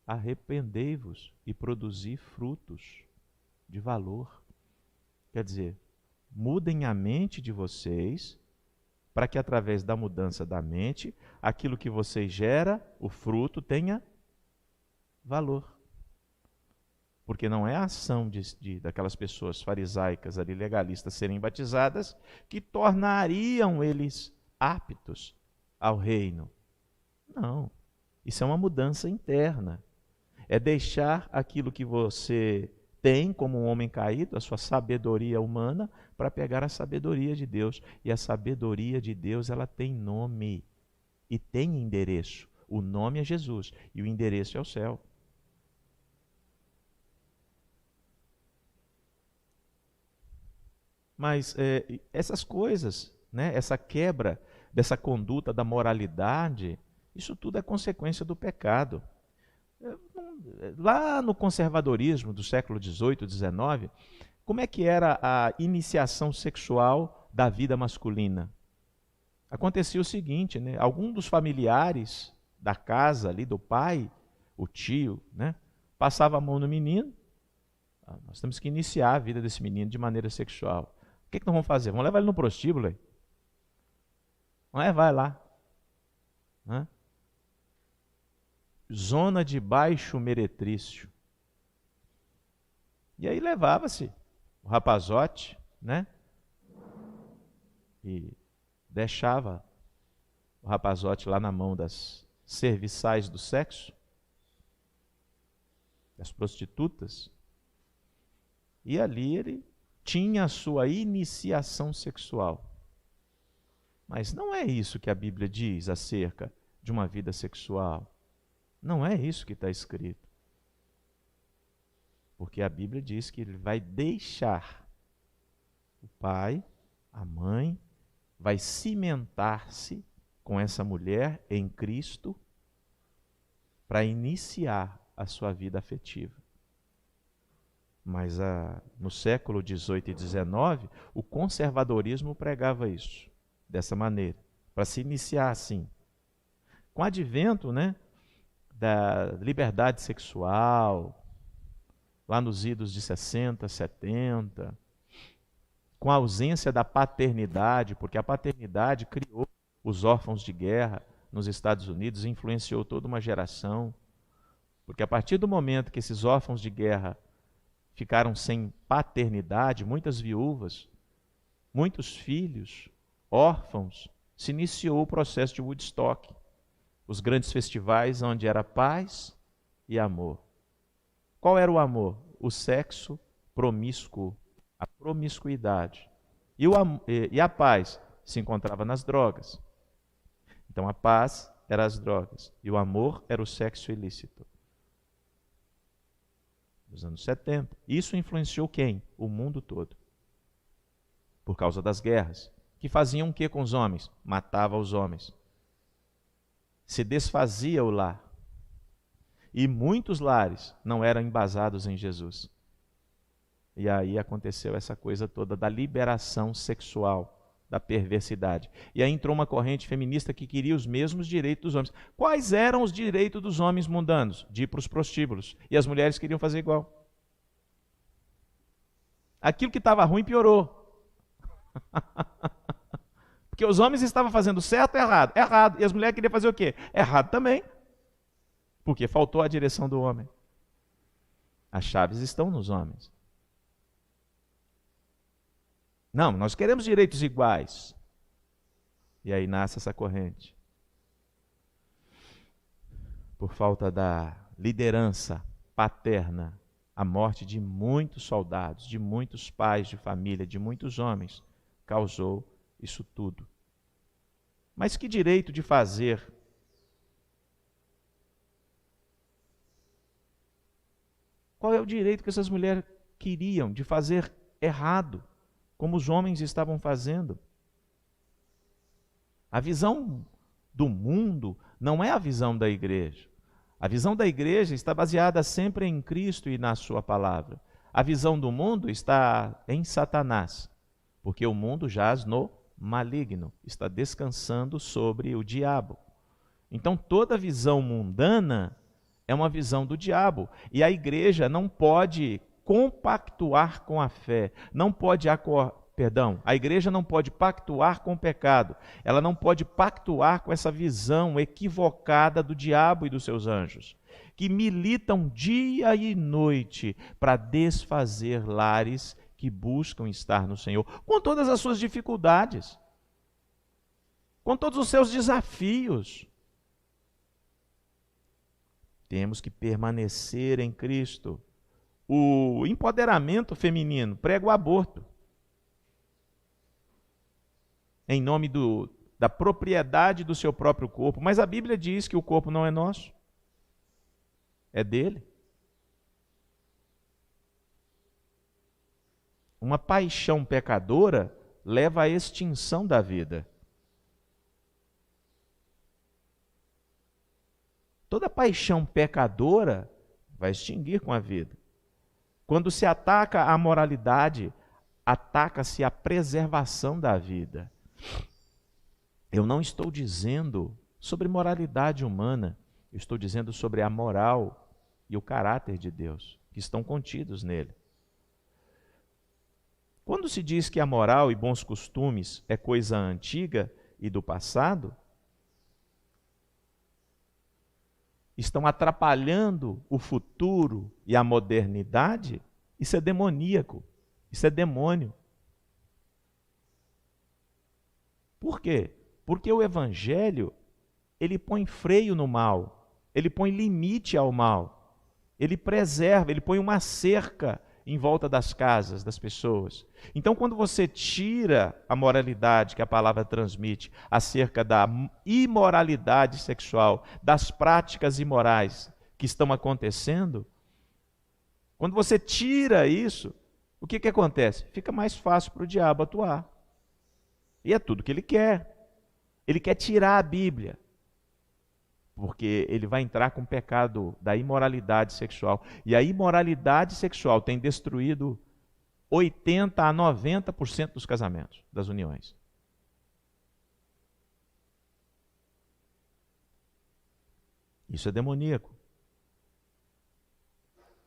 arrependei-vos e produzi frutos de valor. Quer dizer, mudem a mente de vocês, para que através da mudança da mente, aquilo que vocês gera, o fruto, tenha valor. Porque não é a ação daquelas pessoas farisaicas ali, legalistas, serem batizadas, que tornariam eles aptos ao reino. Não. Isso é uma mudança interna. É deixar aquilo que você tem como um homem caído, a sua sabedoria humana, para pegar a sabedoria de Deus. E a sabedoria de Deus, ela tem nome e tem endereço. O nome é Jesus e o endereço é o céu. Mas essas coisas, né, essa quebra dessa conduta da moralidade, isso tudo é consequência do pecado. Lá no conservadorismo do século XVIII, XIX, como é que era a iniciação sexual da vida masculina? Acontecia o seguinte, né? Algum dos familiares da casa ali, do pai, o tio, né, passava a mão no menino. Nós temos que iniciar a vida desse menino de maneira sexual. O que nós vamos fazer? Vamos levar ele no prostíbulo aí. Vai lá. Né? Zona de baixo meretrício. E aí levava-se o rapazote, né? E deixava o rapazote lá na mão das serviçais do sexo, das prostitutas, e ali ele tinha a sua iniciação sexual. Mas não é isso que a Bíblia diz acerca de uma vida sexual. Não é isso que está escrito. Porque a Bíblia diz que ele vai deixar o pai, a mãe, vai cimentar-se com essa mulher em Cristo para iniciar a sua vida afetiva. Mas no século XVIII e XIX, o conservadorismo pregava isso, dessa maneira, para se iniciar assim. Com o advento, né, da liberdade sexual, lá nos idos de 60, 70, com a ausência da paternidade, porque a paternidade criou os órfãos de guerra nos Estados Unidos, influenciou toda uma geração, porque a partir do momento que esses órfãos de guerra ficaram sem paternidade, muitas viúvas, muitos filhos, órfãos, se iniciou o processo de Woodstock, os grandes festivais onde era paz e amor. Qual era o amor? O sexo promíscuo, a promiscuidade. E a paz se encontrava nas drogas. Então a paz era as drogas e o amor era o sexo ilícito. Nos anos 70. Isso influenciou quem? O mundo todo. Por causa das guerras. Que faziam o que com os homens? Matava os homens. Se desfazia o lar. E muitos lares não eram embasados em Jesus. E aí aconteceu essa coisa toda da liberação sexual da perversidade. E aí entrou uma corrente feminista que queria os mesmos direitos dos homens. Quais eram os direitos dos homens mundanos? De ir para os prostíbulos. E as mulheres queriam fazer igual. Aquilo que estava ruim piorou. Porque os homens estavam fazendo certo ou errado? Errado. E as mulheres queriam fazer o quê? Errado também. Porque faltou a direção do homem. As chaves estão nos homens. Não, nós queremos direitos iguais. E aí nasce essa corrente. Por falta da liderança paterna, a morte de muitos soldados, de muitos pais de família, de muitos homens, causou isso tudo. Mas que direito de fazer? Qual é o direito que essas mulheres queriam de fazer errado, como os homens estavam fazendo? A visão do mundo não é a visão da igreja. A visão da igreja está baseada sempre em Cristo e na sua palavra. A visão do mundo está em Satanás, porque o mundo jaz no maligno, está descansando sobre o diabo. Então toda visão mundana é uma visão do diabo, e a igreja não pode compactuar com a fé, não pode a igreja não pode pactuar com o pecado, ela não pode pactuar com essa visão equivocada do diabo e dos seus anjos, que militam dia e noite para desfazer lares que buscam estar no Senhor, com todas as suas dificuldades, com todos os seus desafios. Temos que permanecer em Cristo. O empoderamento feminino prega o aborto, em nome da propriedade do seu próprio corpo. Mas a Bíblia diz que o corpo não é nosso, é dele. Uma paixão pecadora leva à extinção da vida. Toda paixão pecadora vai extinguir com a vida. Quando se ataca a moralidade, ataca-se a preservação da vida. Eu não estou dizendo sobre moralidade humana, eu estou dizendo sobre a moral e o caráter de Deus, que estão contidos nele. Quando se diz que a moral e bons costumes é coisa antiga e do passado, estão atrapalhando o futuro e a modernidade, isso é demoníaco, isso é demônio. Por quê? Porque o Evangelho, ele põe freio no mal, ele põe limite ao mal, ele preserva, ele põe uma cerca em volta das casas das pessoas. Então, quando você tira a moralidade que a palavra transmite acerca da imoralidade sexual, das práticas imorais que estão acontecendo, quando você tira isso, o que acontece? Fica mais fácil para o diabo atuar. E é tudo que ele quer. Ele quer tirar a Bíblia, porque ele vai entrar com o pecado da imoralidade sexual. E a imoralidade sexual tem destruído 80% a 90% dos casamentos, das uniões. Isso é demoníaco.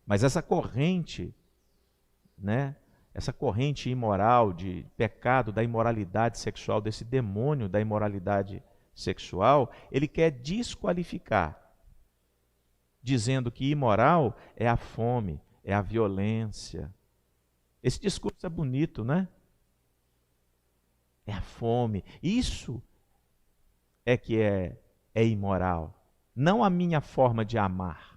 Mas essa corrente, essa corrente imoral de pecado da imoralidade sexual, desse demônio da imoralidade sexual, ele quer desqualificar, dizendo que imoral é a fome, é a violência. Esse discurso é bonito, né? É a fome. Isso é que é imoral, não a minha forma de amar.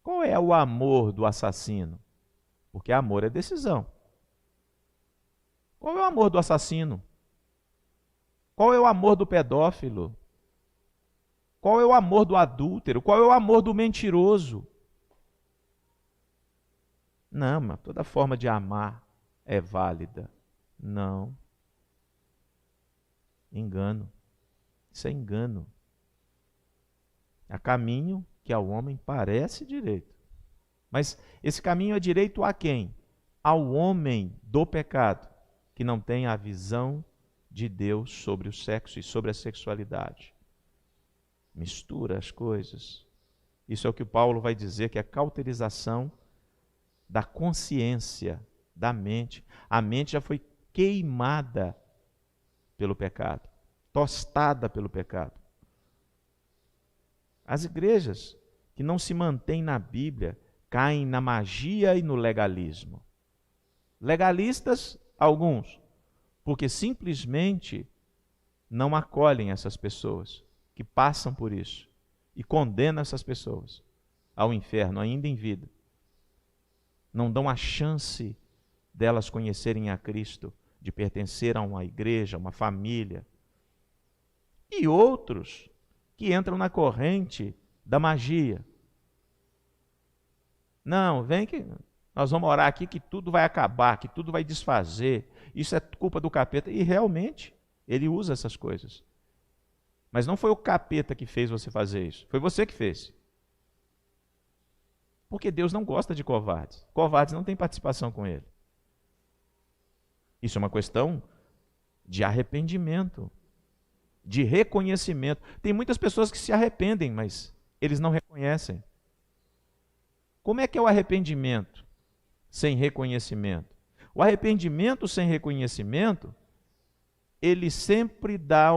Qual é o amor do assassino? Porque amor é decisão. Qual é o amor do assassino? Qual é o amor do pedófilo? Qual é o amor do adúltero? Qual é o amor do mentiroso? Não, mas toda forma de amar é válida. Não. Engano. Isso é engano. Há caminho que ao homem parece direito. Mas esse caminho é direito a quem? Ao homem do pecado, que não tem a visão de Deus sobre o sexo e sobre a sexualidade. Mistura as coisas. Isso é o que Paulo vai dizer, que é a cauterização da consciência, da mente. A mente já foi queimada pelo pecado, tostada pelo pecado. As igrejas que não se mantêm na Bíblia caem na magia e no legalismo. Legalistas, alguns, porque simplesmente não acolhem essas pessoas que passam por isso e condenam essas pessoas ao inferno ainda em vida. Não dão a chance delas conhecerem a Cristo, de pertencer a uma igreja, a uma família. E outros que entram na corrente da magia. Não, vem que nós vamos orar aqui que tudo vai acabar, que tudo vai desfazer. Isso é culpa do capeta. E realmente, ele usa essas coisas. Mas não foi o capeta que fez você fazer isso. Foi você que fez. Porque Deus não gosta de covardes. Covardes não têm participação com ele. Isso é uma questão de arrependimento, de reconhecimento. Tem muitas pessoas que se arrependem, mas eles não reconhecem. Como é que é o arrependimento sem reconhecimento? O arrependimento sem reconhecimento, ele sempre dá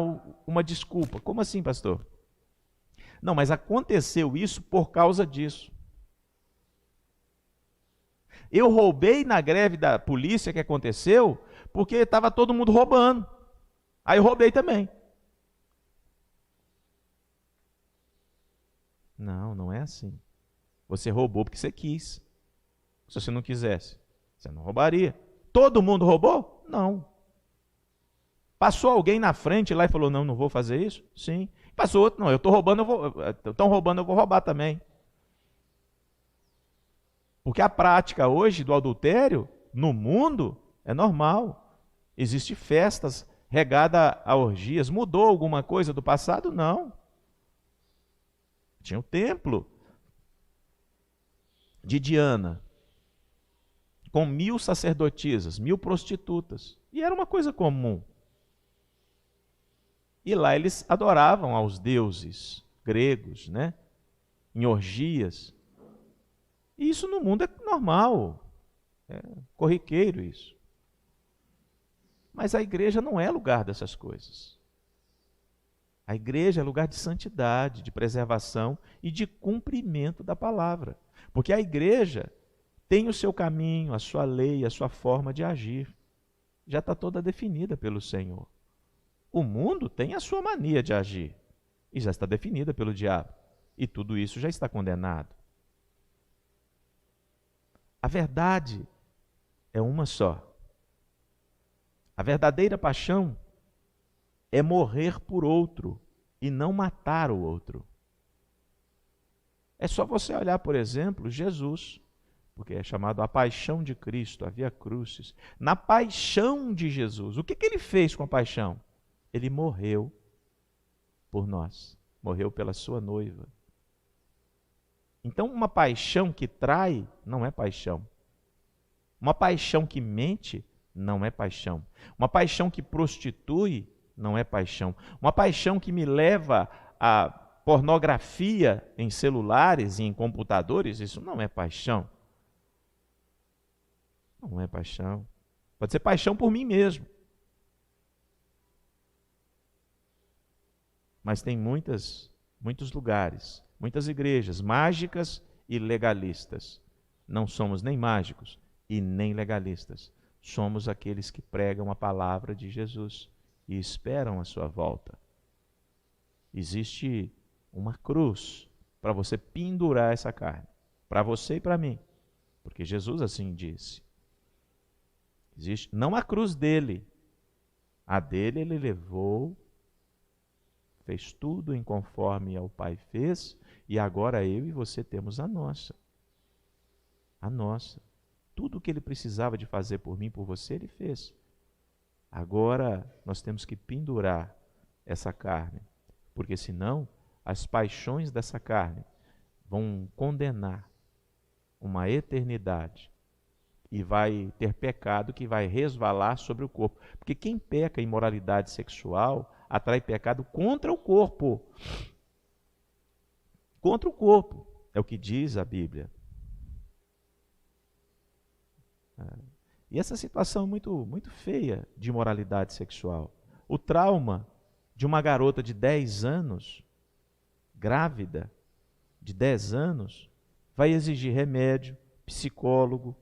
uma desculpa. Como assim, pastor? Não, mas aconteceu isso por causa disso. Eu roubei na greve da polícia que aconteceu porque estava todo mundo roubando. Aí eu roubei também. Não, não é assim. Você roubou porque você quis. Se você não quisesse, você não roubaria. Todo mundo roubou? Não. Passou alguém na frente lá e falou, não, não vou fazer isso? Sim. Passou outro, não, eu estou roubando, estão roubando, eu vou roubar também. Porque a prática hoje do adultério, no mundo, é normal. Existem festas regadas a orgias. Mudou alguma coisa do passado? Não. Tinha o templo de Diana, com 1000 sacerdotisas, 1000 prostitutas. E era uma coisa comum. E lá eles adoravam aos deuses gregos, né? Em orgias. E isso no mundo é normal, é corriqueiro isso. Mas a igreja não é lugar dessas coisas. A igreja é lugar de santidade, de preservação e de cumprimento da palavra. Porque a igreja tem o seu caminho, a sua lei, a sua forma de agir. Já está toda definida pelo Senhor. O mundo tem a sua mania de agir e já está definida pelo diabo. E tudo isso já está condenado. A verdade é uma só. A verdadeira paixão é morrer por outro e não matar o outro. É só você olhar, por exemplo, Jesus, porque é chamado a paixão de Cristo, a Via Crucis. Na paixão de Jesus, o que ele fez com a paixão? Ele morreu por nós, morreu pela sua noiva. Então, uma paixão que trai não é paixão. Uma paixão que mente não é paixão. Uma paixão que prostitui não é paixão. Uma paixão que me leva a pornografia em celulares e em computadores, isso não é paixão. Não é paixão. Pode ser paixão por mim mesmo. Mas tem muitos lugares, muitas igrejas mágicas e legalistas. Não somos nem mágicos e nem legalistas. Somos aqueles que pregam a palavra de Jesus e esperam a sua volta. Existe uma cruz para você pendurar essa carne, para você e para mim, porque Jesus assim disse. Existe não a cruz dele, a dele ele levou, fez tudo em conforme ao Pai fez, e agora eu e você temos a nossa. A nossa. Tudo o que ele precisava de fazer por mim, por você, ele fez. Agora nós temos que pendurar essa carne, porque senão as paixões dessa carne vão condenar uma eternidade e vai ter pecado que vai resvalar sobre o corpo. Porque quem peca em imoralidade sexual atrai pecado contra o corpo. Contra o corpo, é o que diz a Bíblia. E essa situação é muito feia de imoralidade sexual. O trauma de uma garota de 10 anos, grávida, de 10 anos, vai exigir remédio, psicólogo,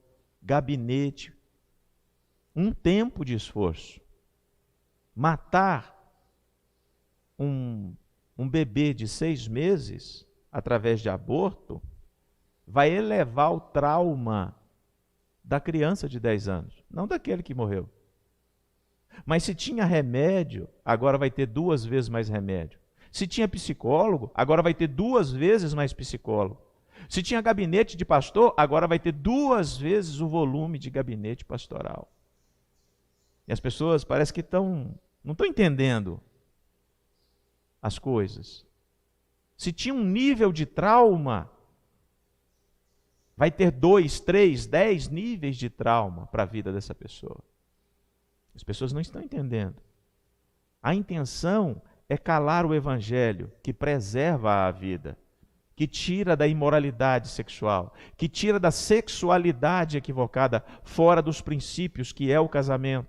gabinete, um tempo de esforço. Matar um bebê de 6 meses, através de aborto, vai elevar o trauma da criança de 10 anos, não daquele que morreu. Mas se tinha remédio, agora vai ter 2 vezes mais remédio. Se tinha psicólogo, agora vai ter 2 vezes mais psicólogo. Se tinha gabinete de pastor, agora vai ter 2 vezes o volume de gabinete pastoral. E as pessoas parece que não estão entendendo as coisas. Se tinha um nível de trauma, vai ter 2, 3, 10 níveis de trauma para a vida dessa pessoa. As pessoas não estão entendendo. A intenção é calar o evangelho que preserva a vida, que tira da imoralidade sexual, que tira da sexualidade equivocada, fora dos princípios que é o casamento.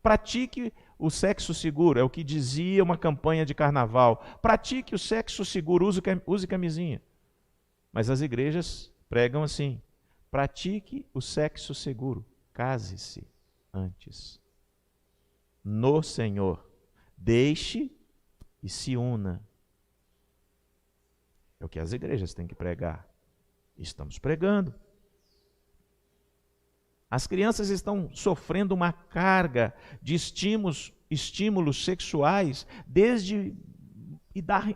Pratique o sexo seguro, é o que dizia uma campanha de carnaval. Pratique o sexo seguro, use camisinha. Mas as igrejas pregam assim: pratique o sexo seguro, case-se antes. No Senhor, deixe e se una. É o que as igrejas têm que pregar. Estamos pregando. As crianças estão sofrendo uma carga de estímulos sexuais desde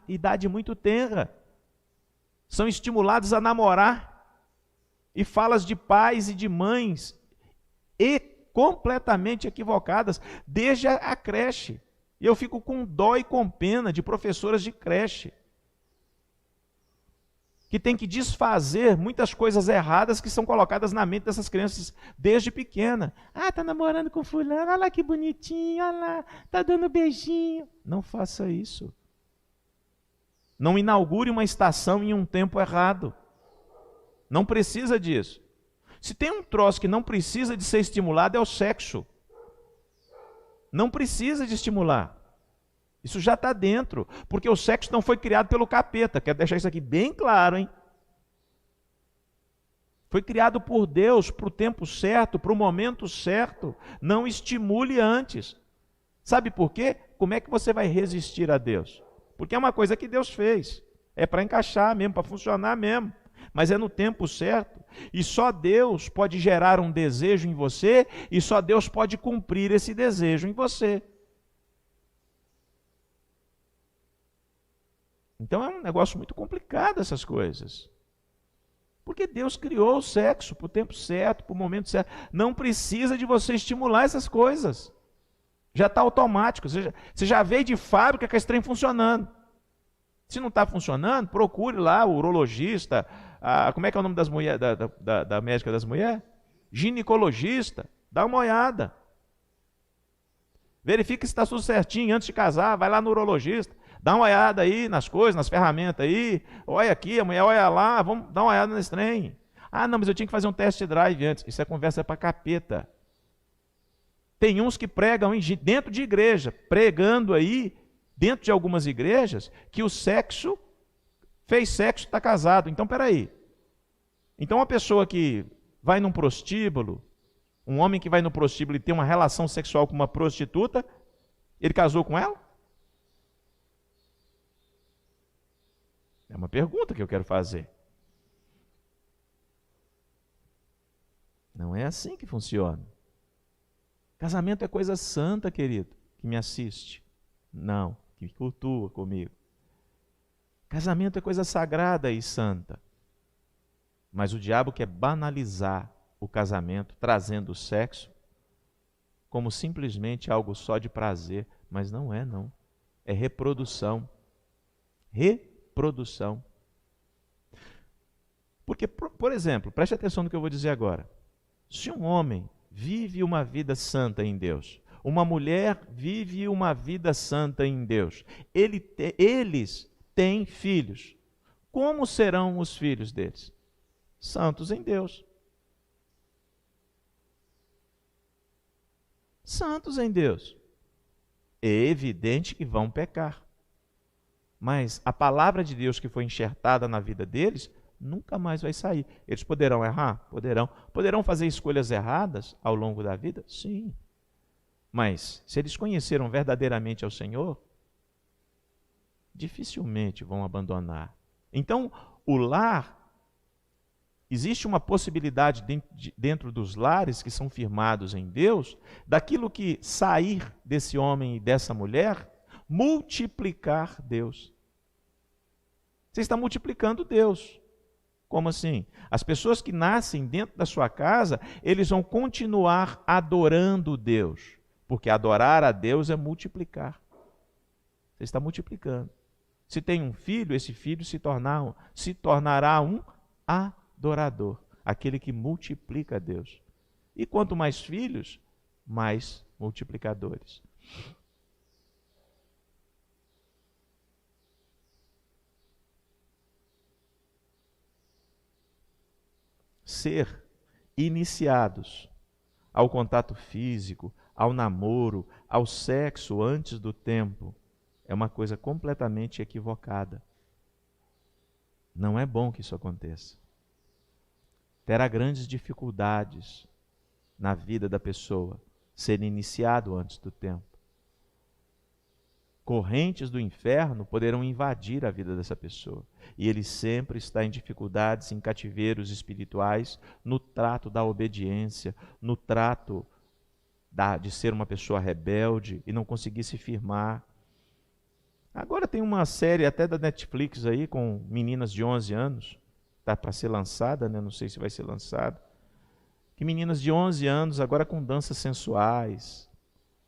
idade muito tenra. São estimulados a namorar. E falas de pais e de mães completamente equivocadas desde a creche. E eu fico com dó e com pena de professoras de creche que tem que desfazer muitas coisas erradas que são colocadas na mente dessas crianças desde pequena. Ah, tá namorando com fulano, olha lá que bonitinho, olha lá, tá dando beijinho. Não faça isso. Não inaugure uma estação em um tempo errado. Não precisa disso. Se tem um troço que não precisa de ser estimulado, é o sexo. Não precisa de estimular. Isso já está dentro, porque o sexo não foi criado pelo capeta. Quero deixar isso aqui bem claro, hein? Foi criado por Deus para o tempo certo, para o momento certo. Não estimule antes. Sabe por quê? Como é que você vai resistir a Deus? Porque é uma coisa que Deus fez. É para encaixar mesmo, para funcionar mesmo. Mas é no tempo certo. E só Deus pode gerar um desejo em você, e só Deus pode cumprir esse desejo em você. Então é um negócio muito complicado essas coisas. Porque Deus criou o sexo para o tempo certo, para o momento certo. Não precisa de você estimular essas coisas. Já está automático. Você já veio de fábrica com esse trem funcionando. Se não está funcionando, procure lá o urologista, como é que é o nome das mulheres, da médica das mulheres? Ginecologista. Dá uma olhada. Verifique se está tudo certinho antes de casar. Vai lá no urologista. Dá uma olhada aí nas coisas, nas ferramentas aí. Olha aqui, a mulher olha lá, vamos dar uma olhada nesse trem. Ah, não, mas eu tinha que fazer um test drive antes. Isso é conversa para capeta. Tem uns que pregam dentro de igreja, pregando aí, dentro de algumas igrejas, que o sexo, fez sexo, está casado. Então, peraí. Então, uma pessoa que vai num prostíbulo, um homem que vai no prostíbulo e tem uma relação sexual com uma prostituta, ele casou com ela? É uma pergunta que eu quero fazer. Não é assim que funciona. Casamento é coisa santa, querido, que me assiste. Não, que cultua comigo. Casamento é coisa sagrada e santa. Mas o diabo quer banalizar o casamento, trazendo o sexo como simplesmente algo só de prazer. Mas não é, não. É reprodução. Porque, por exemplo, preste atenção no que eu vou dizer agora. Se um homem vive uma vida santa em Deus, uma mulher vive uma vida santa em Deus, eles têm filhos. Como serão os filhos deles? Santos em Deus. Santos em Deus. É evidente que vão pecar. Mas a palavra de Deus que foi enxertada na vida deles nunca mais vai sair. Eles poderão errar? Poderão. Poderão fazer escolhas erradas ao longo da vida? Sim. Mas se eles conheceram verdadeiramente ao Senhor, dificilmente vão abandonar. Então, o lar, existe uma possibilidade dentro dos lares que são firmados em Deus, daquilo que sair desse homem e dessa mulher, multiplicar Deus. Você está multiplicando Deus. Como assim? As pessoas que nascem dentro da sua casa, eles vão continuar adorando Deus, porque adorar a Deus é multiplicar. Você está multiplicando. Se tem um filho, esse filho se tornará um adorador, aquele que multiplica a Deus. E quanto mais filhos, mais multiplicadores. Ser iniciados ao contato físico, ao namoro, ao sexo antes do tempo, é uma coisa completamente equivocada. Não é bom que isso aconteça. Terá grandes dificuldades na vida da pessoa ser iniciado antes do tempo. Correntes do inferno poderão invadir a vida dessa pessoa. E ele sempre está em dificuldades, em cativeiros espirituais, no trato da obediência, no trato de ser uma pessoa rebelde e não conseguir se firmar. Agora tem uma série até da Netflix aí com meninas de 11 anos, está para ser lançada, né? Não sei se vai ser lançada, que meninas de 11 anos agora com danças sensuais,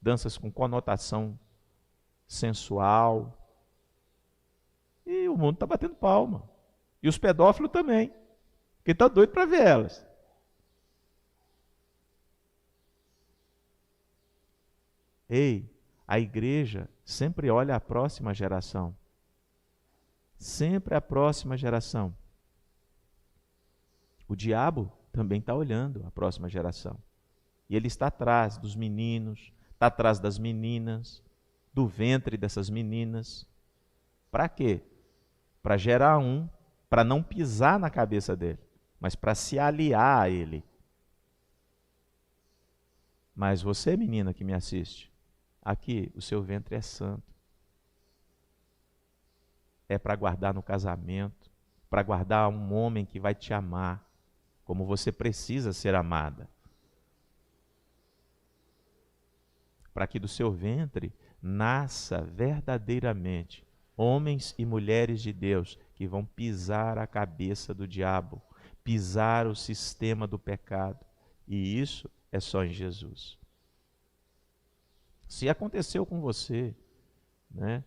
danças com conotação sensual, e o mundo está batendo palma, e os pedófilos também, porque está doido para ver elas. Ei, a igreja sempre olha a próxima geração. Sempre a próxima geração. O diabo também está olhando a próxima geração. E ele está atrás dos meninos, está atrás das meninas, do ventre dessas meninas. Para quê? Para gerar para não pisar na cabeça dele, mas para se aliar a ele. Mas você, menina que me assiste, aqui, o seu ventre é santo. É para guardar no casamento, para guardar um homem que vai te amar, como você precisa ser amada. Para que do seu ventre nasça verdadeiramente homens e mulheres de Deus que vão pisar a cabeça do diabo, pisar o sistema do pecado. E isso é só em Jesus. Se aconteceu com você, né,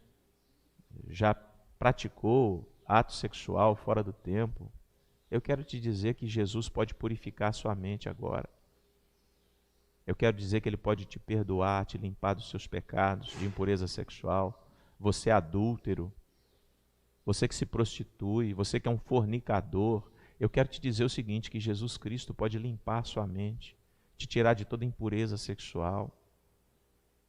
já praticou ato sexual fora do tempo, eu quero te dizer que Jesus pode purificar sua mente agora. Eu quero dizer que Ele pode te perdoar, te limpar dos seus pecados de impureza sexual. Você é adúltero, você que se prostitui, você que é um fornicador, eu quero te dizer o seguinte, que Jesus Cristo pode limpar sua mente, te tirar de toda impureza sexual,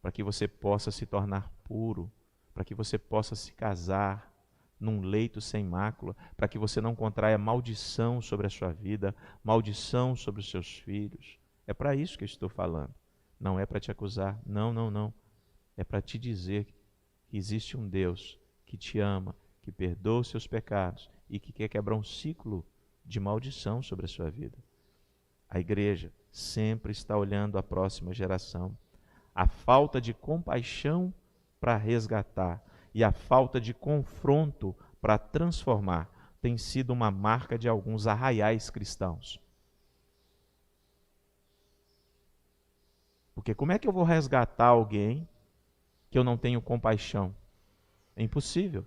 para que você possa se tornar puro, para que você possa se casar num leito sem mácula, para que você não contraia maldição sobre a sua vida, maldição sobre os seus filhos. É para isso que eu estou falando. Não é para te acusar, não. É para te dizer que existe um Deus que te ama, que perdoa os seus pecados e que quer quebrar um ciclo de maldição sobre a sua vida. A igreja sempre está olhando a próxima geração. A falta de compaixão para resgatar e a falta de confronto para transformar tem sido uma marca de alguns arraiais cristãos. Porque como é que eu vou resgatar alguém que eu não tenho compaixão? É impossível.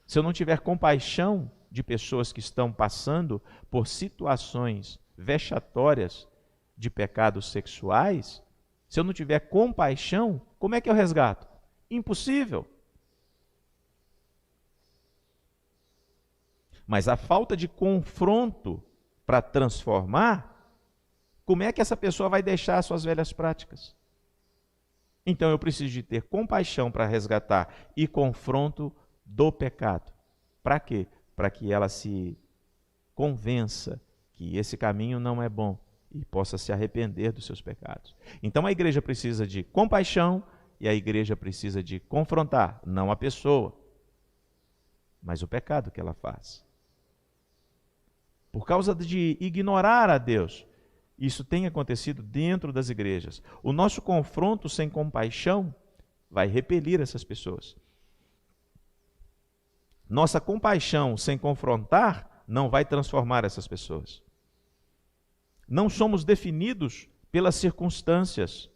Se eu não tiver compaixão de pessoas que estão passando por situações vexatórias, de pecados sexuais, se eu não tiver compaixão, como é que eu resgato? Impossível. Mas a falta de confronto para transformar, como é que essa pessoa vai deixar as suas velhas práticas? Então eu preciso de ter compaixão para resgatar e confronto do pecado. Para quê? Para que ela se convença que esse caminho não é bom e possa se arrepender dos seus pecados. Então a igreja precisa de compaixão e a igreja precisa de confrontar, não a pessoa, mas o pecado que ela faz. Por causa de ignorar a Deus, isso tem acontecido dentro das igrejas. O nosso confronto sem compaixão vai repelir essas pessoas. Nossa compaixão sem confrontar não vai transformar essas pessoas. Não somos definidos pelas circunstâncias.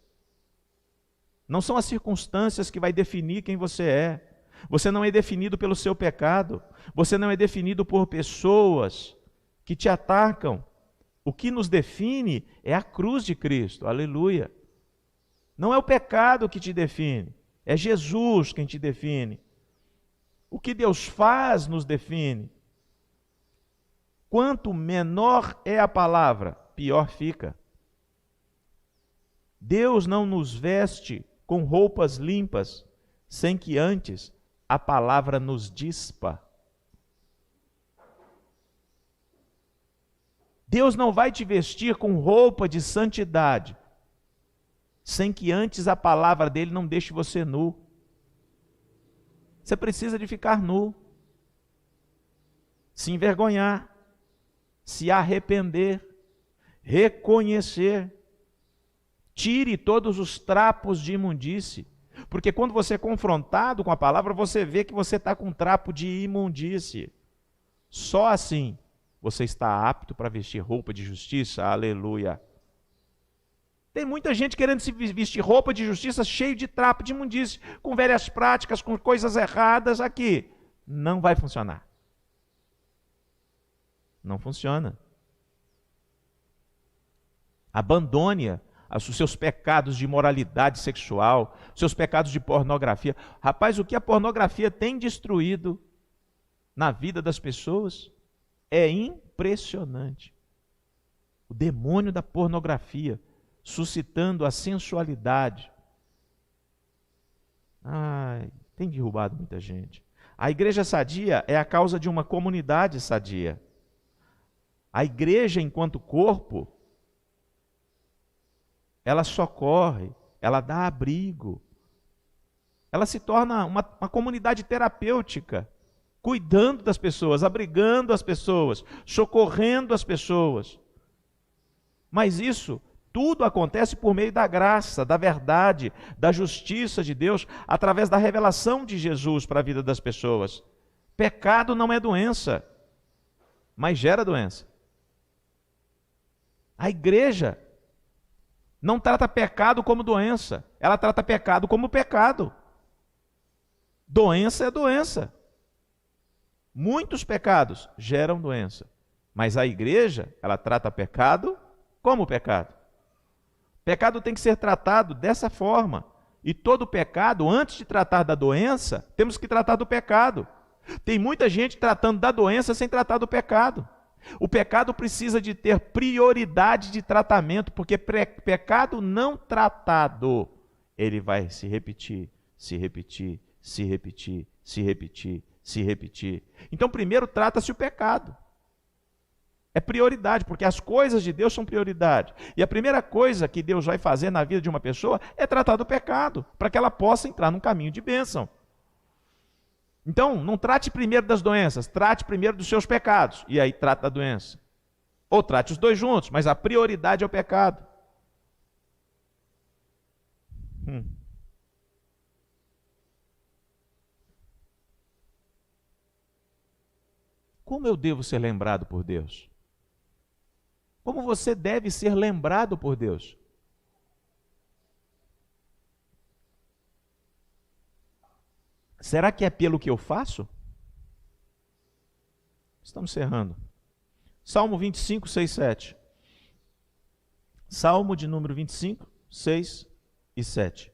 Não são as circunstâncias que vai definir quem você é. Você não é definido pelo seu pecado. Você não é definido por pessoas que te atacam. O que nos define é a cruz de Cristo. Aleluia. Não é o pecado que te define. É Jesus quem te define. O que Deus faz nos define. Quanto menor é a palavra, pior fica. Deus não nos veste com roupas limpas, sem que antes a palavra nos dispa. Deus não vai te vestir com roupa de santidade, sem que antes a palavra dele não deixe você nu. Você precisa de ficar nu, se envergonhar, se arrepender, reconhecer. Tire todos os trapos de imundície, porque quando você é confrontado com a palavra, você vê que você está com um trapo de imundície. Só assim você está apto para vestir roupa de justiça. Aleluia. Tem muita gente querendo se vestir roupa de justiça cheio de trapo de imundície, com velhas práticas, com coisas erradas aqui. Não vai funcionar. Não funciona. Abandone os seus pecados de imoralidade sexual, seus pecados de pornografia. Rapaz, o que a pornografia tem destruído na vida das pessoas é impressionante. O demônio da pornografia suscitando a sensualidade. Ai, tem derrubado muita gente. A igreja sadia é a causa de uma comunidade sadia. A igreja, enquanto corpo, ela socorre, ela dá abrigo, ela se torna uma comunidade terapêutica, cuidando das pessoas, abrigando as pessoas, socorrendo as pessoas. Mas isso tudo acontece por meio da graça, da verdade, da justiça de Deus, através da revelação de Jesus para a vida das pessoas. Pecado não é doença, mas gera doença. A igreja não trata pecado como doença, ela trata pecado como pecado. Doença é doença. Muitos pecados geram doença, mas a igreja, ela trata pecado como pecado. Pecado tem que ser tratado dessa forma. E todo pecado, antes de tratar da doença, temos que tratar do pecado. Tem muita gente tratando da doença sem tratar do pecado. O pecado precisa de ter prioridade de tratamento, porque pecado não tratado, ele vai se repetir, se repetir, se repetir, se repetir, se repetir. Então, primeiro trata-se o pecado. É prioridade, porque as coisas de Deus são prioridade. E a primeira coisa que Deus vai fazer na vida de uma pessoa é tratar do pecado, para que ela possa entrar num caminho de bênção. Então, não trate primeiro das doenças, trate primeiro dos seus pecados, e aí trata da doença. Ou trate os dois juntos, mas a prioridade é o pecado. Como eu devo ser lembrado por Deus? Como você deve ser lembrado por Deus? Será que é pelo que eu faço? Estamos encerrando. Salmo 25, 6, 7. Salmo de número 25, 6 e 7.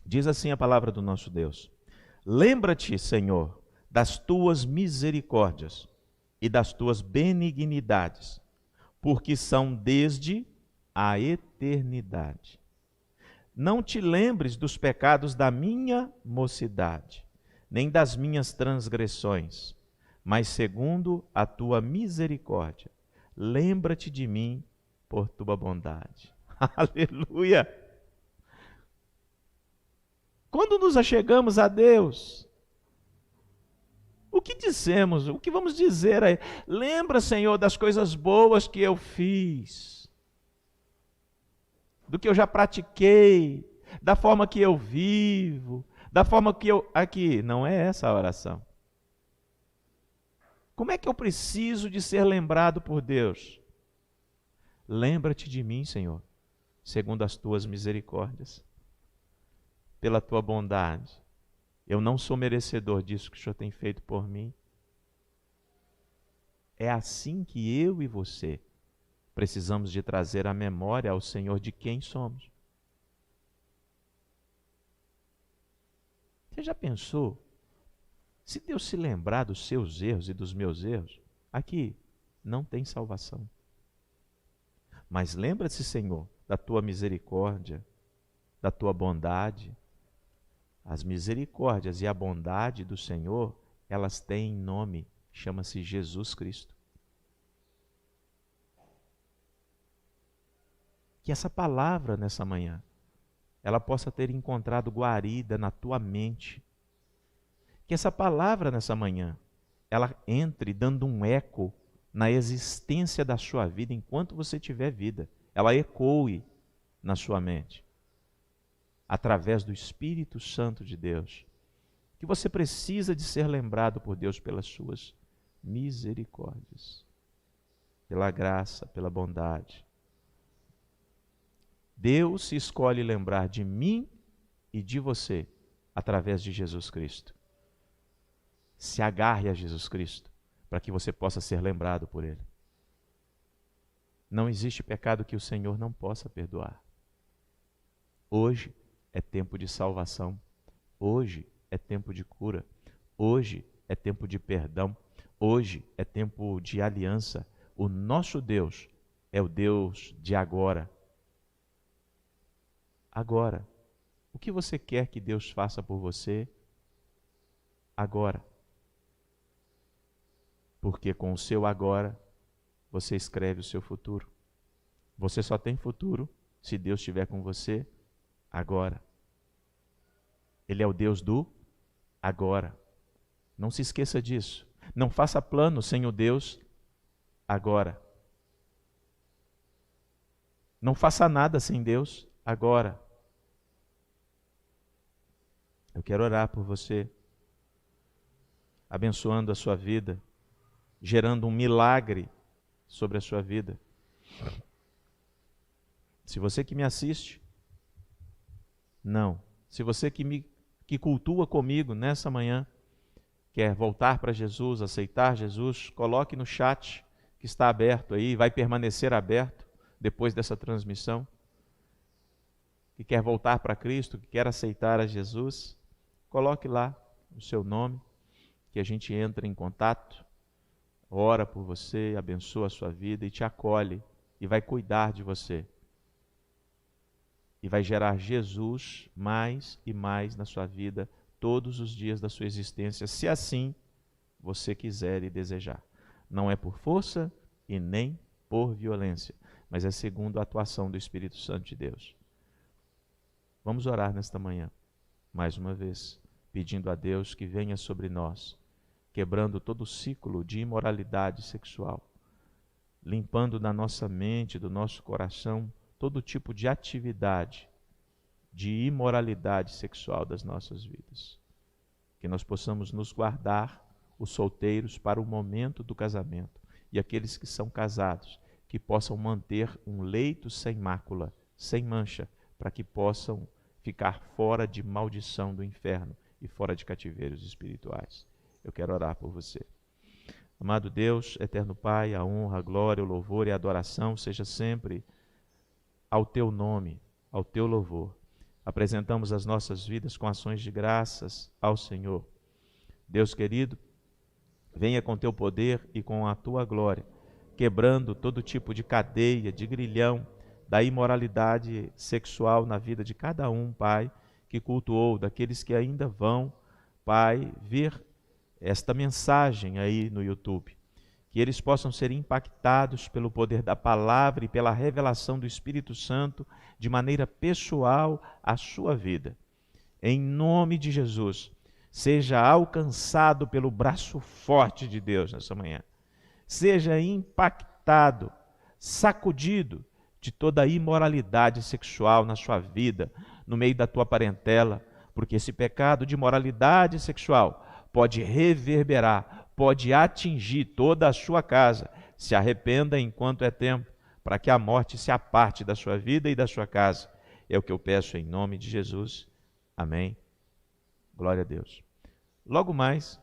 Diz assim a palavra do nosso Deus: lembra-te, Senhor, das tuas misericórdias e das tuas benignidades, porque são desde a eternidade. Não te lembres dos pecados da minha mocidade, nem das minhas transgressões, mas segundo a tua misericórdia, lembra-te de mim por tua bondade. Aleluia! Quando nos achegamos a Deus, o que dizemos? O que vamos dizer a Ele? Lembra, Senhor, das coisas boas que eu fiz, do que eu já pratiquei, da forma que eu vivo, da forma que eu... Aqui, não é essa a oração. Como é que eu preciso de ser lembrado por Deus? Lembra-te de mim, Senhor, segundo as tuas misericórdias, pela tua bondade. Eu não sou merecedor disso que o Senhor tem feito por mim. É assim que eu e você precisamos de trazer à memória ao Senhor de quem somos. Você já pensou? Se Deus se lembrar dos seus erros e dos meus erros, aqui não tem salvação. Mas lembra-se, Senhor, da tua misericórdia, da tua bondade. As misericórdias e a bondade do Senhor, elas têm nome, chama-se Jesus Cristo. Que essa palavra nessa manhã, ela possa ter encontrado guarida na tua mente. Que essa palavra nessa manhã, ela entre dando um eco na existência da sua vida enquanto você tiver vida. Ela ecoe na sua mente, através do Espírito Santo de Deus, que você precisa de ser lembrado por Deus pelas suas misericórdias, pela graça, pela bondade. Deus se escolhe lembrar de mim e de você através de Jesus Cristo. Se agarre a Jesus Cristo para que você possa ser lembrado por Ele. Não existe pecado que o Senhor não possa perdoar. Hoje é tempo de salvação. Hoje é tempo de cura. Hoje é tempo de perdão. Hoje é tempo de aliança. O nosso Deus é o Deus de agora. Agora. O que você quer que Deus faça por você? Agora. Porque com o seu agora, você escreve o seu futuro. Você só tem futuro se Deus estiver com você agora. Ele é o Deus do agora. Não se esqueça disso. Não faça plano sem o Deus agora. Não faça nada sem Deus agora. Eu quero orar por você, abençoando a sua vida, gerando um milagre sobre a sua vida. Se você que me assiste, não. Se você que cultua comigo nessa manhã, quer voltar para Jesus, aceitar Jesus, coloque no chat que está aberto aí, vai permanecer aberto depois dessa transmissão. Que quer voltar para Cristo, que quer aceitar a Jesus, coloque lá o seu nome, que a gente entra em contato, ora por você, abençoa a sua vida e te acolhe e vai cuidar de você. E vai gerar Jesus mais e mais na sua vida todos os dias da sua existência, se assim você quiser e desejar. Não é por força e nem por violência, mas é segundo a atuação do Espírito Santo de Deus. Vamos orar nesta manhã, mais uma vez, pedindo a Deus que venha sobre nós, quebrando todo o ciclo de imoralidade sexual, limpando da nossa mente, do nosso coração, todo tipo de atividade de imoralidade sexual das nossas vidas. Que nós possamos nos guardar, os solteiros, para o momento do casamento, e aqueles que são casados, que possam manter um leito sem mácula, sem mancha, para que possam ficar fora de maldição do inferno e fora de cativeiros espirituais. Eu quero orar por você. Amado Deus, eterno Pai, a honra, a glória, o louvor e a adoração seja sempre ao teu nome, ao teu louvor. Apresentamos as nossas vidas com ações de graças ao Senhor. Deus querido, venha com teu poder e com a tua glória, quebrando todo tipo de cadeia, de grilhão, da imoralidade sexual na vida de cada um, Pai, que cultuou, daqueles que ainda vão, Pai, ver esta mensagem aí no YouTube. Que eles possam ser impactados pelo poder da palavra e pela revelação do Espírito Santo de maneira pessoal à sua vida. Em nome de Jesus, seja alcançado pelo braço forte de Deus nessa manhã. Seja impactado, sacudido de toda a imoralidade sexual na sua vida, no meio da tua parentela, porque esse pecado de imoralidade sexual pode reverberar, pode atingir toda a sua casa. Se arrependa enquanto é tempo, para que a morte se aparte da sua vida e da sua casa. É o que eu peço em nome de Jesus. Amém. Glória a Deus. Logo mais,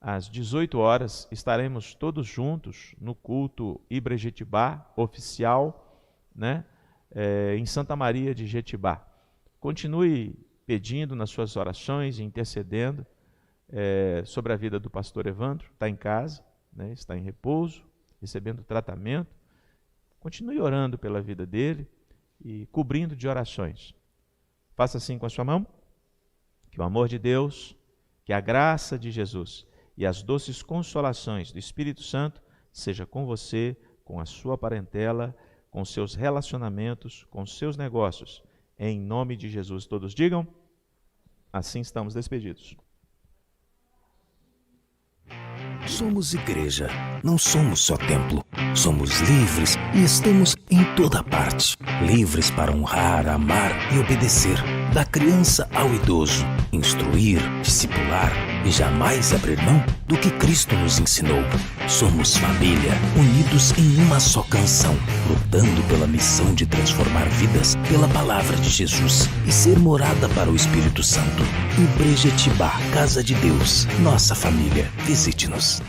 às 18 horas, estaremos todos juntos no culto Ibra Jetibá oficial, em Santa Maria de Jetibá. Continue pedindo nas suas orações e intercedendo sobre a vida do pastor Evandro. Está em casa, está em repouso, recebendo tratamento. Continue orando pela vida dele e cobrindo de orações. Faça assim com a sua mão. Que o amor de Deus, que a graça de Jesus e as doces consolações do Espírito Santo seja com você, com a sua parentela, com seus relacionamentos, com seus negócios. Em nome de Jesus, todos digam, assim estamos despedidos. Somos igreja, não somos só templo. Somos livres e estamos em toda parte. Livres para honrar, amar e obedecer. Da criança ao idoso, instruir, discipular e jamais abrir mão do que Cristo nos ensinou. Somos família, unidos em uma só canção, lutando pela missão de transformar vidas pela palavra de Jesus e ser morada para o Espírito Santo. Ibra Jetibá, Casa de Deus, nossa família. Visite-nos.